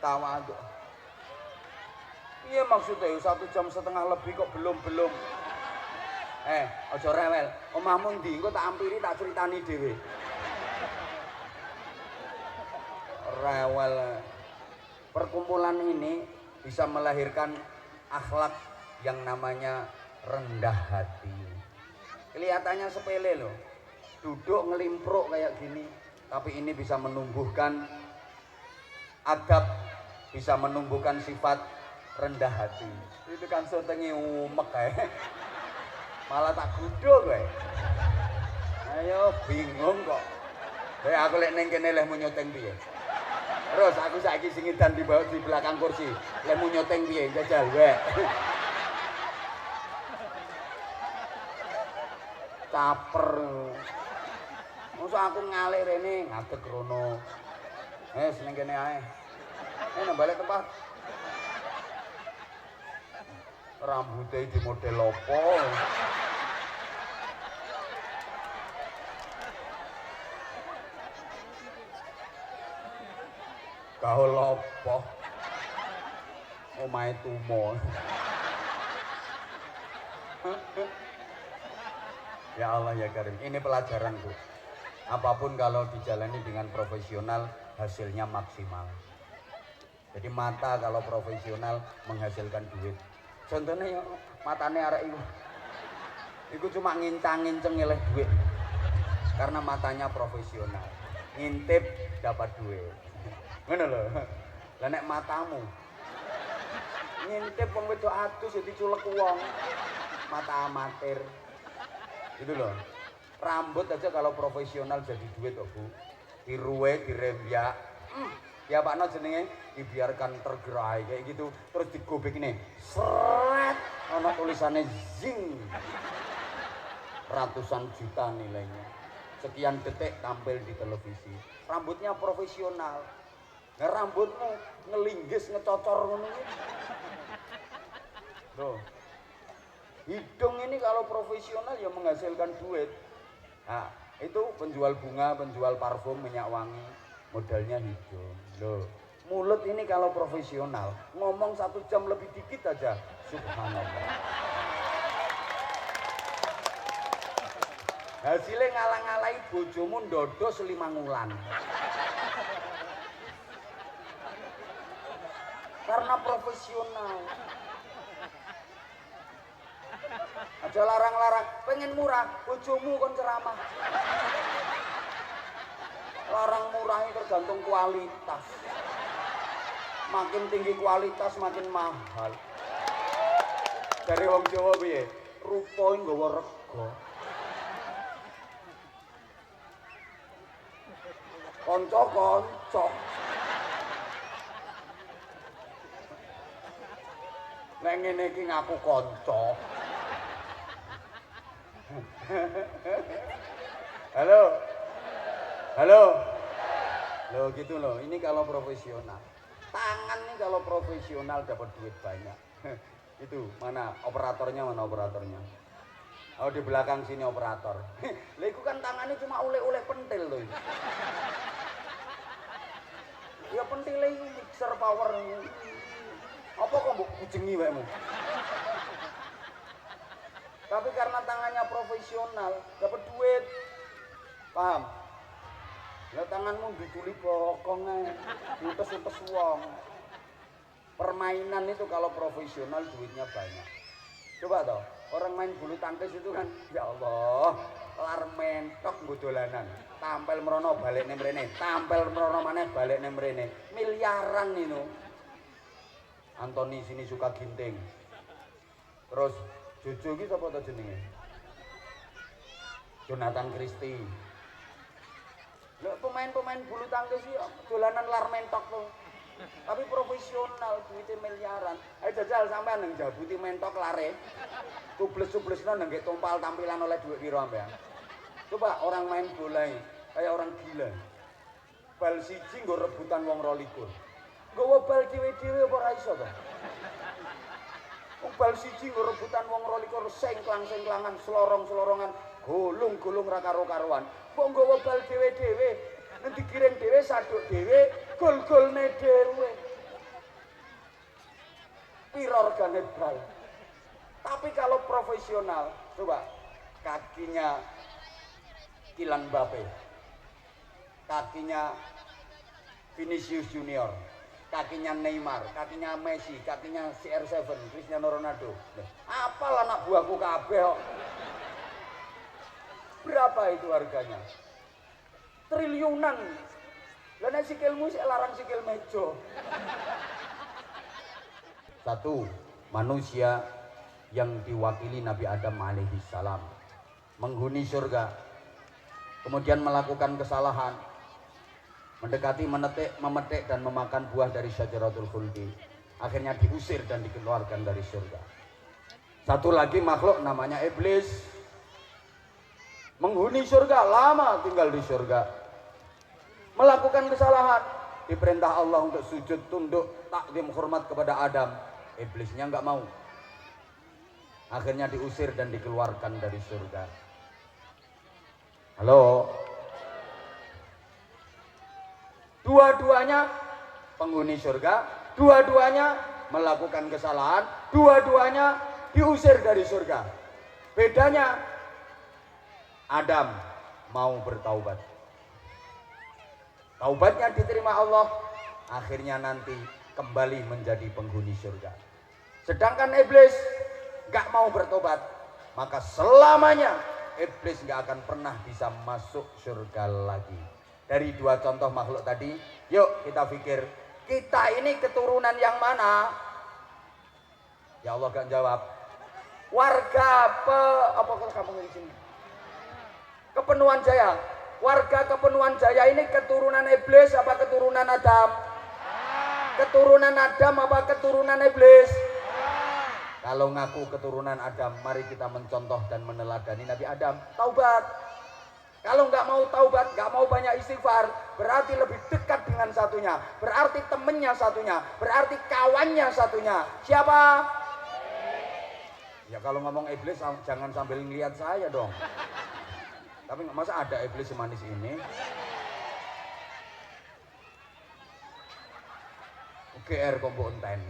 B: tawadhu. Iya maksudnya 1,5 jam lebih kok belum. Ojo rewel. Omahmu ndi engko tak ampiri tak critani dhewe. Rewel. Perkumpulan ini bisa melahirkan akhlak yang namanya rendah hati. Kelihatannya sepele loh, duduk ngelimpruk kayak gini, tapi ini bisa menumbuhkan adab, bisa menumbuhkan sifat rendah hati. Itu kan setengi umek kayak, malah tak gudul gue. Ayo bingung kok. Aku lek neng kene lehmu nyoteng piye? Terus aku saiki sing edan di belakang kursi. Lemu nyoteng piye jajal wae. Caper. Mosok aku ngalih rene ngadeg rono. seneng kene ae. Balik tempat. Rambutnya di model opo. Gaul opo. Omahe tumo. Ya Allah ya Karim, ini pelajaranku. Apapun kalau dijalani dengan profesional, hasilnya maksimal. Jadi mata kalau profesional menghasilkan duit. Contohnya ya matane arek iku cuma ngincang-nginceng ngeleh duit. Karena matanya profesional. Ngintip dapat duit. Ngono lho. Lah nek matamu ngintip wong wedok atus ya diculek wong. Mata amatir. Gitu loh. Rambut aja kalau profesional jadi duit kok, Bu. Diruwe, dirembyak. Ya Pak No jenenge dibiarkan tergerai kayak gitu terus digobek ini seret ana tulisannya zing ratusan juta nilainya sekian detik tampil di televisi rambutnya profesional nah rambutmu ngelinggis ngecocor ngono tuh hidung ini kalau profesional ya menghasilkan duit nah itu penjual bunga penjual parfum minyak wangi modalnya hidung loh mulut ini kalau profesional ngomong 1 jam lebih dikit aja subhanallah hasilnya ngalang-ngalai bojomu ndodos 5 wulan karena profesional aja larang-larang pengen murah bojomu kon ceramah larang murahnya tergantung kualitas makin tinggi kualitas makin mahal dari wong Jawa piye rupa nggawa rega kanca-kanca nek ngene iki ngaku kanca halo halo loh gitu loh ini kalau profesional tangan nih kalau profesional dapat duit banyak itu mana operatornya oh di belakang sini operator lah itu kan tangannya cuma oleh-oleh pentil loh ya pentil itu mixer power apa kok mbok kujengi wekmu tapi karena tangannya profesional dapat duit paham ya tanganmu diculi bokongnya utes-utes wong permainan itu kalau profesional duitnya banyak coba toh orang main bulu tangkis itu kan ya Allah lar mentok nggo dolanan tampil merono balik ning mrene tampil merono maneh balik ning mrene miliaran itu Antoni sini suka ginting terus Jojo iki sapa to jenenge Jonathan Christie lho pemain-pemain bulu tangkis iki dolanan lar mentok tuh. Tapi profesional duitnya miliaran. Ayo jajal sampean nang jabuti mentok lare. Tubles-tublesno nang nggih tompal tampilan oleh duit piro sampean. Coba orang main bola ini kayak orang gila. Bal siji nggo rebutan wong 22. Nggawa bal dhewe-dhewe apa ora iso to? Wong bal siji nggo rebutan wong 22 sengklang-sengklangan, selorong-selorongan, golung-golung ra karo-karuan. Kok nggawa bal dhewe-dhewe, nanti kirim dhewe saduk dhewe, gol-golne dhewe. Piro regane bal. Tapi kalau profesional, coba kakinya Kylian Mbappe, kakinya Vinicius Junior, kakinya Neymar, kakinya Messi, kakinya CR7, Cristiano Ronaldo. Apalah anak buahku kabeh kok. Berapa itu harganya? Triliunan. Lah nek sikilmu sik larang sikil meja. Satu, manusia yang diwakili Nabi Adam alaihi salam menghuni surga, kemudian melakukan kesalahan, mendekati, memetik dan memakan buah dari syajaratul khuldi, akhirnya diusir dan dikeluarkan dari surga. Satu lagi makhluk namanya iblis, menghuni surga, lama tinggal di surga, melakukan kesalahan, diperintah Allah untuk sujud, tunduk, takdim, hormat kepada Adam. Iblisnya nggak mau. Akhirnya diusir dan dikeluarkan dari surga. Halo? Dua-duanya penghuni surga, dua-duanya melakukan kesalahan, dua-duanya diusir dari surga. Bedanya Adam mau bertaubat. Taubatnya diterima Allah, akhirnya nanti kembali menjadi penghuni surga. Sedangkan iblis gak mau bertobat, maka selamanya iblis gak akan pernah bisa masuk surga lagi. Dari dua contoh makhluk tadi, yuk kita pikir, kita ini keturunan yang mana? Ya Allah gak jawab. Warga apa kamu di sini? Kepenuhan Jaya. Warga Kepenuhan Jaya ini keturunan iblis apa keturunan Adam? Keturunan Adam apa keturunan iblis? Kalau ngaku keturunan Adam, mari kita mencontoh dan meneladani Nabi Adam. Taubat. Kalau nggak mau taubat, nggak mau banyak istighfar, berarti lebih dekat dengan satunya. Berarti temennya satunya. Berarti kawannya satunya. Siapa? Ya kalau ngomong iblis jangan sambil ngeliat saya dong. Tapi masa ada iblis semanis ini? UGR kombo enten.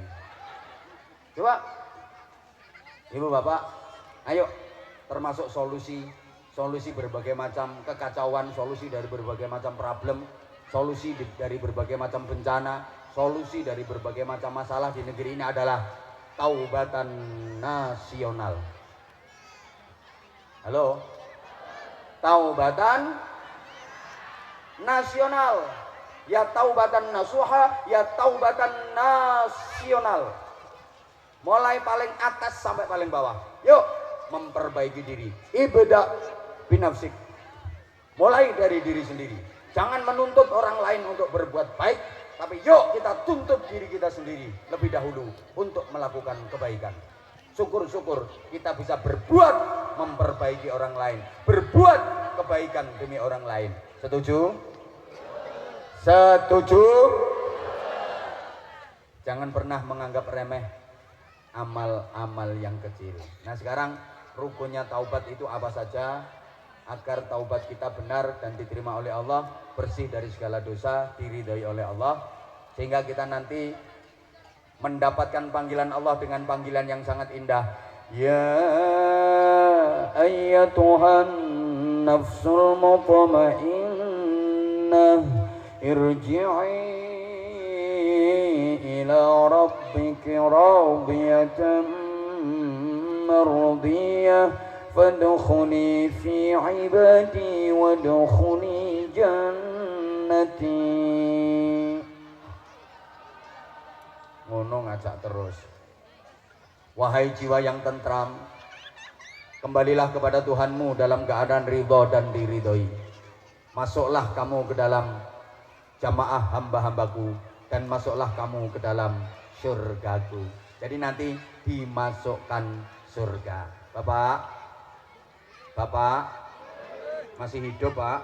B: Coba, ibu bapak, ayo termasuk solusi berbagai macam kekacauan, solusi dari berbagai macam problem, solusi dari berbagai macam bencana, solusi dari berbagai macam masalah di negeri ini adalah taubatan nasional. Halo? Taubatan nasional, ya taubatan nasuha, ya taubatan nasional. Mulai paling atas sampai paling bawah. Yuk memperbaiki diri. Ibda binafsik. Mulai dari diri sendiri. Jangan menuntut orang lain untuk berbuat baik, tapi yuk kita tuntut diri kita sendiri lebih dahulu untuk melakukan kebaikan. Syukur-syukur kita bisa berbuat memperbaiki orang lain, berbuat kebaikan demi orang lain. Setuju? Setuju? Jangan pernah menganggap remeh amal-amal yang kecil. Nah sekarang rukunnya taubat itu apa saja agar taubat kita benar dan diterima oleh Allah, bersih dari segala dosa, diridhoi oleh Allah, sehingga kita nanti mendapatkan panggilan Allah dengan panggilan yang sangat indah. Ya ayyatuhan nafsul mutmainnah irji'i ila rabbiki radiyatan mardiyah fadkhuli fi ibadi wadkhuli jannati. Ngono ngajak terus. Wahai jiwa yang tentram, kembalilah kepada Tuhanmu dalam keadaan ridho dan diridhoi. Masuklah kamu ke dalam jamaah hamba-hambaku dan masuklah kamu ke dalam surgaku. Jadi nanti dimasukkan surga. Bapak masih hidup Pak?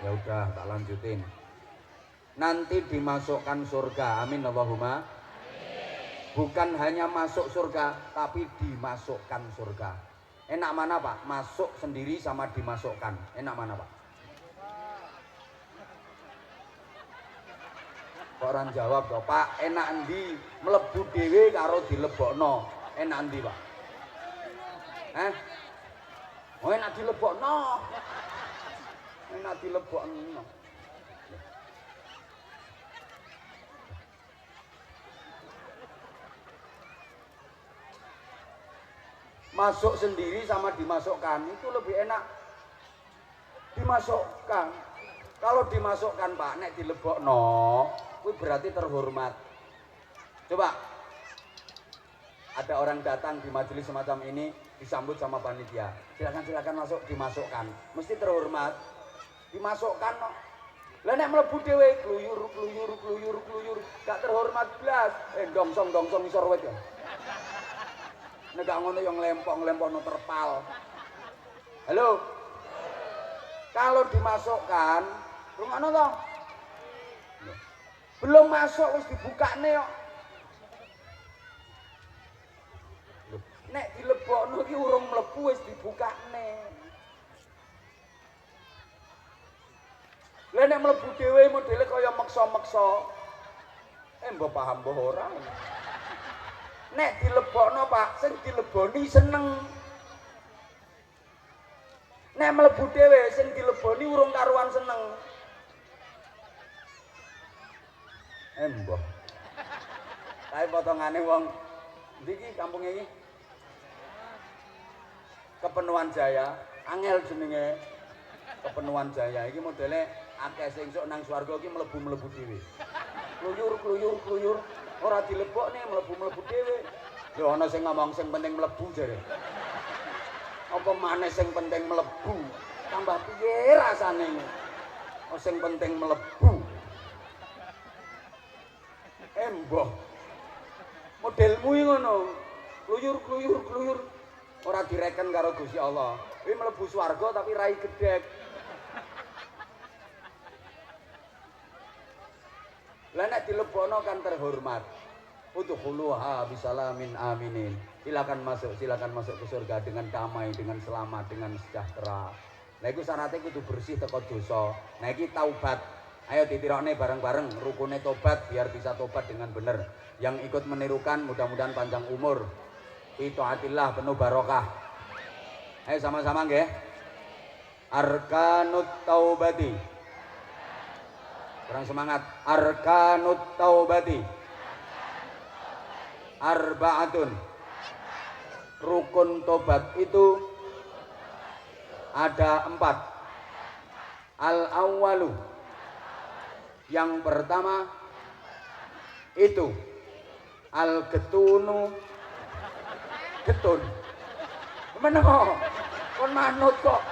B: Ya udah tak lanjutin. Nanti dimasukkan surga, amin Allahumma. Bukan hanya masuk surga, tapi dimasukkan surga. Enak mana Pak? Masuk sendiri sama dimasukkan. Enak mana Pak? Kok orang jawab toh, Pak, enak endi mlebu dhewe karo dilebokno. Enak endi Pak? Oh enak dilebokno. Enak dilebokno. Masuk sendiri sama dimasukkan itu lebih enak dimasukkan. Kalau dimasukkan Pak, nek dilebokno kuwi berarti terhormat. Coba ada orang datang di majelis semacam ini disambut sama panitia, silakan masuk, dimasukkan, mesti terhormat. Dimasukkan no. Lah nek mlebu dhewe kluyur gak terhormat blas. Dongsong isor wit ya. Nek gak ngono yang lempong-lempongno terpal. Halo. Kalau dimasukkan, rungokno to. Belum masuk wis dibukane kok. Nek dilebokno iki urung mlebu wis dibukane. Lah nek mlebu dhewe modele kaya meksa-meksa. Mbok paham mbok ora. Nek dilebokno Pak, sing dileboni seneng. Nek mlebu dhewe sing dileboni urung karuan seneng. Mbah. Kae potongane wong ndi iki kampunge iki? Kepenuhan Jaya, angel jenenge. Kepenuhan Jaya iki modele akeh sing sok nang swarga iki mlebu-mlebu dhewe. Kluyur ora dilebokne mlebu-mlebu dhewe. Ya ana sing ngomong sing penting mlebu jare. Apa maneh sing penting mlebu? Tambah piye rasane? Oh sing penting mlebu. Mbah. Modelmu iki ngono. Kluyur. Ora direken karo Gusti Allah. Kuwi mlebu swarga tapi rai gedhek. Lah nek dilebokno kan terhormat. Udkhuluha bisalamin aminin. Silakan masuk ke surga dengan damai, dengan selamat, dengan sejahtera. Lah iku syaratnya kudu bersih teko dosa. Nah iki taubat. Ayo ditirokne bareng-bareng rukune tobat biar bisa tobat dengan benar. Yang ikut menirukan mudah-mudahan panjang umur. Itaatillah penuh barokah. Ayo sama-sama nggih. Arkanut taubati. Kurang semangat. Arkanut taubati. Arba'atun. Rukun tobat itu ada 4. Al-awwalu. Yang pertama itu al-getunu getun. Mana kok? Kon manut kok.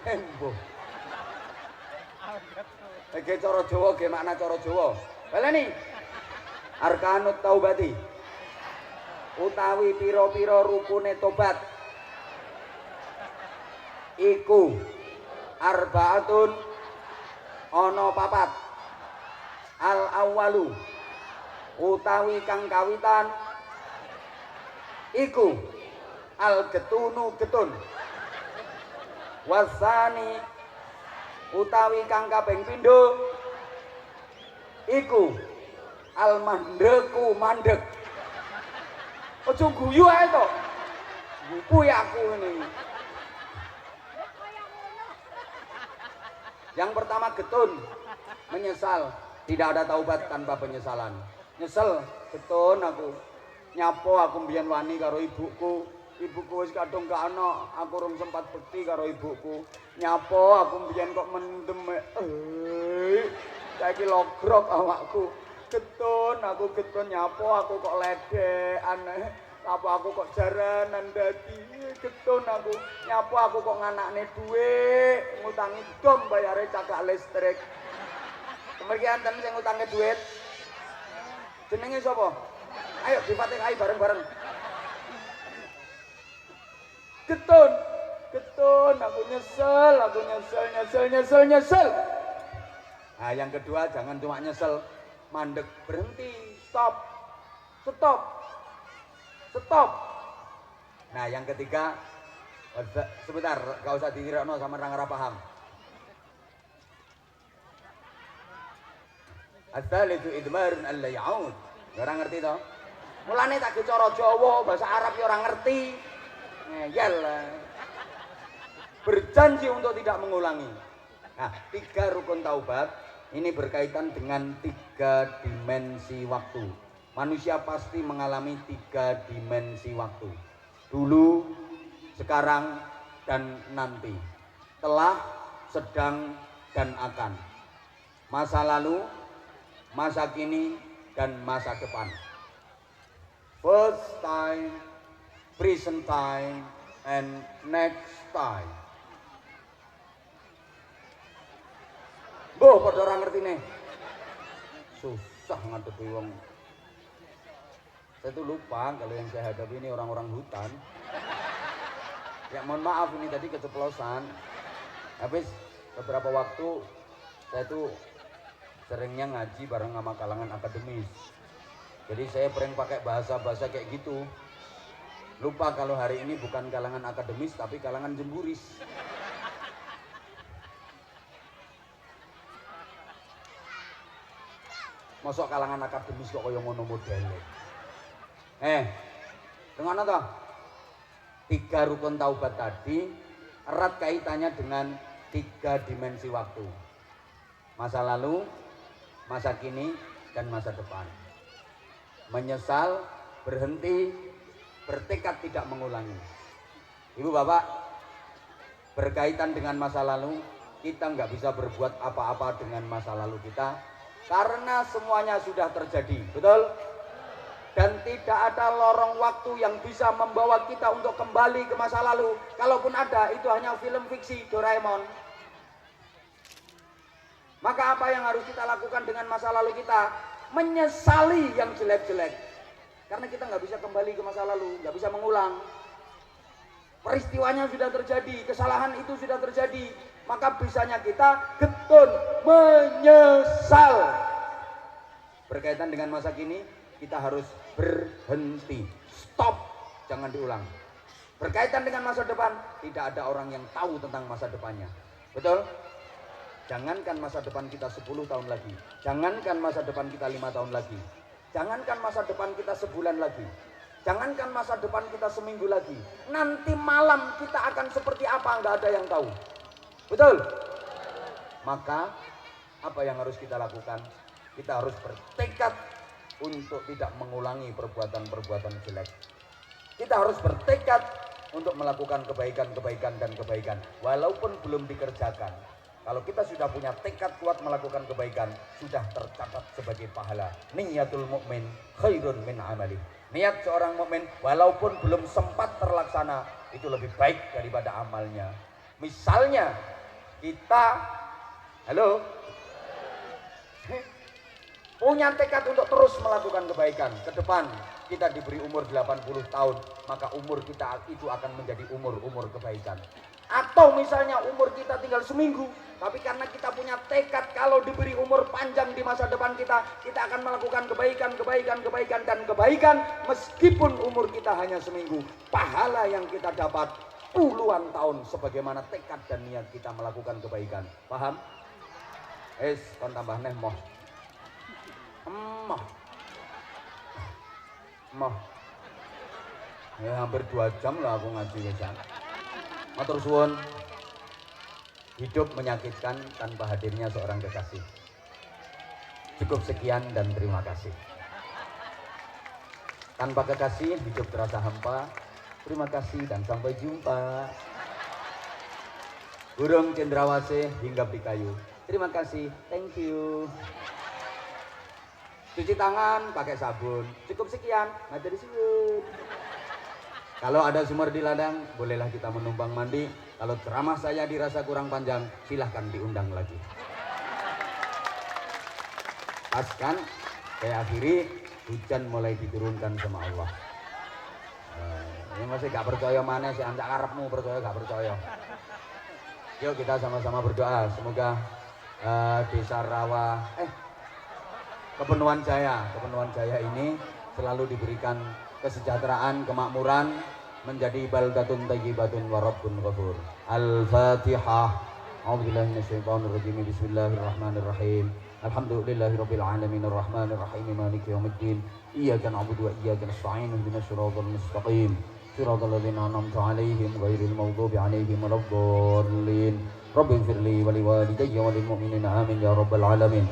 B: Embo. Oke cara Jawa ge makna cara Jawa. Baleni. Arkanut taubati. Utawi pira-pira rukune tobat. Iku arbaatun ana 4. Al awwalu utawi kang kawitan iku al getunu getun. Wasani utawi kang kaping pindho iku al mandeku mandek. Aja guyu ae to. Gupu ya aku ini. Yang pertama getun, menyesal. Tidak ada taubat tanpa penyesalan. Nyesel, getun aku. Nyapo aku mbiyen wani karo ibuku. Ibuku wis kadung gak ana, aku rung sempat bekti karo ibuku. Nyapo aku mbiyen kok mendem. Saiki logrok awakku. Getun, aku getun nyapo aku kok ledekan. Apa aku kok jaranan dadi getun aku. Nyapo aku kok nganakne dhuwit, ngutangi dom bayare cakak listrik. Kemudian enten sing ngutangi dhuwit. Jenenge sapa? Ayo difatihai bareng-bareng. Getun, aku nyesel. Nah, yang kedua jangan cuma nyesel, mandek, berhenti, stop. Nah, yang ketiga, sebentar, gak usah dikirano sama orang paham. Adzalitu idmarun alla ya'ud. Ora ngerti to? Mulane tak cara Jawa, bahasa Arab ya ora ngerti. Ngeyel. Berjanji untuk tidak mengulangi. Nah, 3 rukun taubat ini berkaitan dengan 3 dimensi waktu. Manusia pasti mengalami 3 dimensi waktu. Dulu, sekarang, dan nanti. Telah, sedang, dan akan. Masa lalu, masa kini, dan masa depan. First time, present time, and next time. Boh, pada orang ngerti nih. Susah ngadepi wong. Saya tuh lupa kalau yang saya hadapi ini orang-orang hutan. Ya mohon maaf ini tadi keceplosan. Habis beberapa waktu saya tuh seringnya ngaji bareng sama kalangan akademis. Jadi saya sering pakai bahasa-bahasa kayak gitu. Lupa kalau hari ini bukan kalangan akademis tapi kalangan jemburis. Masuk kalangan akademis kok kaya ngono modele. Dengan apa? 3 rukun taubat tadi erat kaitannya dengan 3 dimensi waktu. Masa lalu, masa kini, dan masa depan. Menyesal, berhenti, bertekad tidak mengulangi. Ibu bapak, berkaitan dengan masa lalu, kita nggak bisa berbuat apa-apa dengan masa lalu kita karena semuanya sudah terjadi, betul? Dan tidak ada lorong waktu yang bisa membawa kita untuk kembali ke masa lalu. Kalaupun ada, itu hanya film fiksi Doraemon. Maka apa yang harus kita lakukan dengan masa lalu kita? Menyesali yang jelek-jelek. Karena kita nggak bisa kembali ke masa lalu, nggak bisa mengulang. Peristiwanya sudah terjadi, kesalahan itu sudah terjadi. Maka bisanya kita getun menyesal. Berkaitan dengan masa kini, kita harus berhenti, stop, jangan diulang. Berkaitan dengan masa depan, tidak ada orang yang tahu tentang masa depannya, betul? Jangankan masa depan kita 10 tahun lagi, jangankan masa depan kita 5 tahun lagi, jangankan masa depan kita sebulan lagi, jangankan masa depan kita seminggu lagi, nanti malam kita akan seperti apa, nggak ada yang tahu, betul? Maka apa yang harus kita lakukan? Kita harus bertekad untuk tidak mengulangi perbuatan-perbuatan jelek. Kita harus bertekad untuk melakukan kebaikan dan kebaikan walaupun belum dikerjakan. Kalau kita sudah punya tekad kuat melakukan kebaikan, sudah tercatat sebagai pahala. Niyatul mukmin khairun min amali. Niat seorang mukmin walaupun belum sempat terlaksana, itu lebih baik daripada amalnya. Misalnya kita punya tekad untuk terus melakukan kebaikan ke depan. Kita diberi umur 80 tahun, maka umur kita itu akan menjadi umur kebaikan. Atau misalnya umur kita tinggal seminggu, tapi karena kita punya tekad kalau diberi umur panjang di masa depan kita akan melakukan kebaikan meskipun umur kita hanya seminggu. Pahala yang kita dapat puluhan tahun sebagaimana tekad dan niat kita melakukan kebaikan. Paham? Kon tambah neh moh. Ya hampir 2 jam lah aku ngaji ya. Matur suwun. Hidup menyakitkan tanpa hadirnya seorang kekasih. Cukup sekian dan terima kasih. Tanpa kekasih hidup terasa hampa. Terima kasih dan sampai jumpa. Burung cendrawasih hinggap di kayu. Terima kasih, thank you. Cuci tangan pakai sabun. Cukup sekian, materi suwun. Kalau ada sumur di ladang, bolehlah kita menumpang mandi. Kalau ceramah saya dirasa kurang panjang, silahkan diundang lagi. Pas kan, saya akhiri, hujan mulai diturunkan sama Allah. Ini masih gak percaya mana sih, anjak karepmu percaya gak percaya. Yuk kita sama-sama berdoa, semoga desa Rawa, Kepenuhan Jaya ini selalu diberikan kesejahteraan, kemakmuran, menjadi baldatun thayyibatun wa rabbun ghafur. Al-Fatihah. A'udzubillahi minasyaitonir rajim. Bismillahirrahmanirrahim. Alhamdulillahirabbil alamin arrahmanir rahim maliki yaumiddin. Iyyaka na'budu wa iyyaka nasta'in. Ihdinas siratal mustaqim. Siratal ladzina an'amta 'alaihim ghairil maghdubi 'alaihim waladdallin. Rabbighfirli wa liwalidayya wa lil mu'minina amin ya rabbal alamin.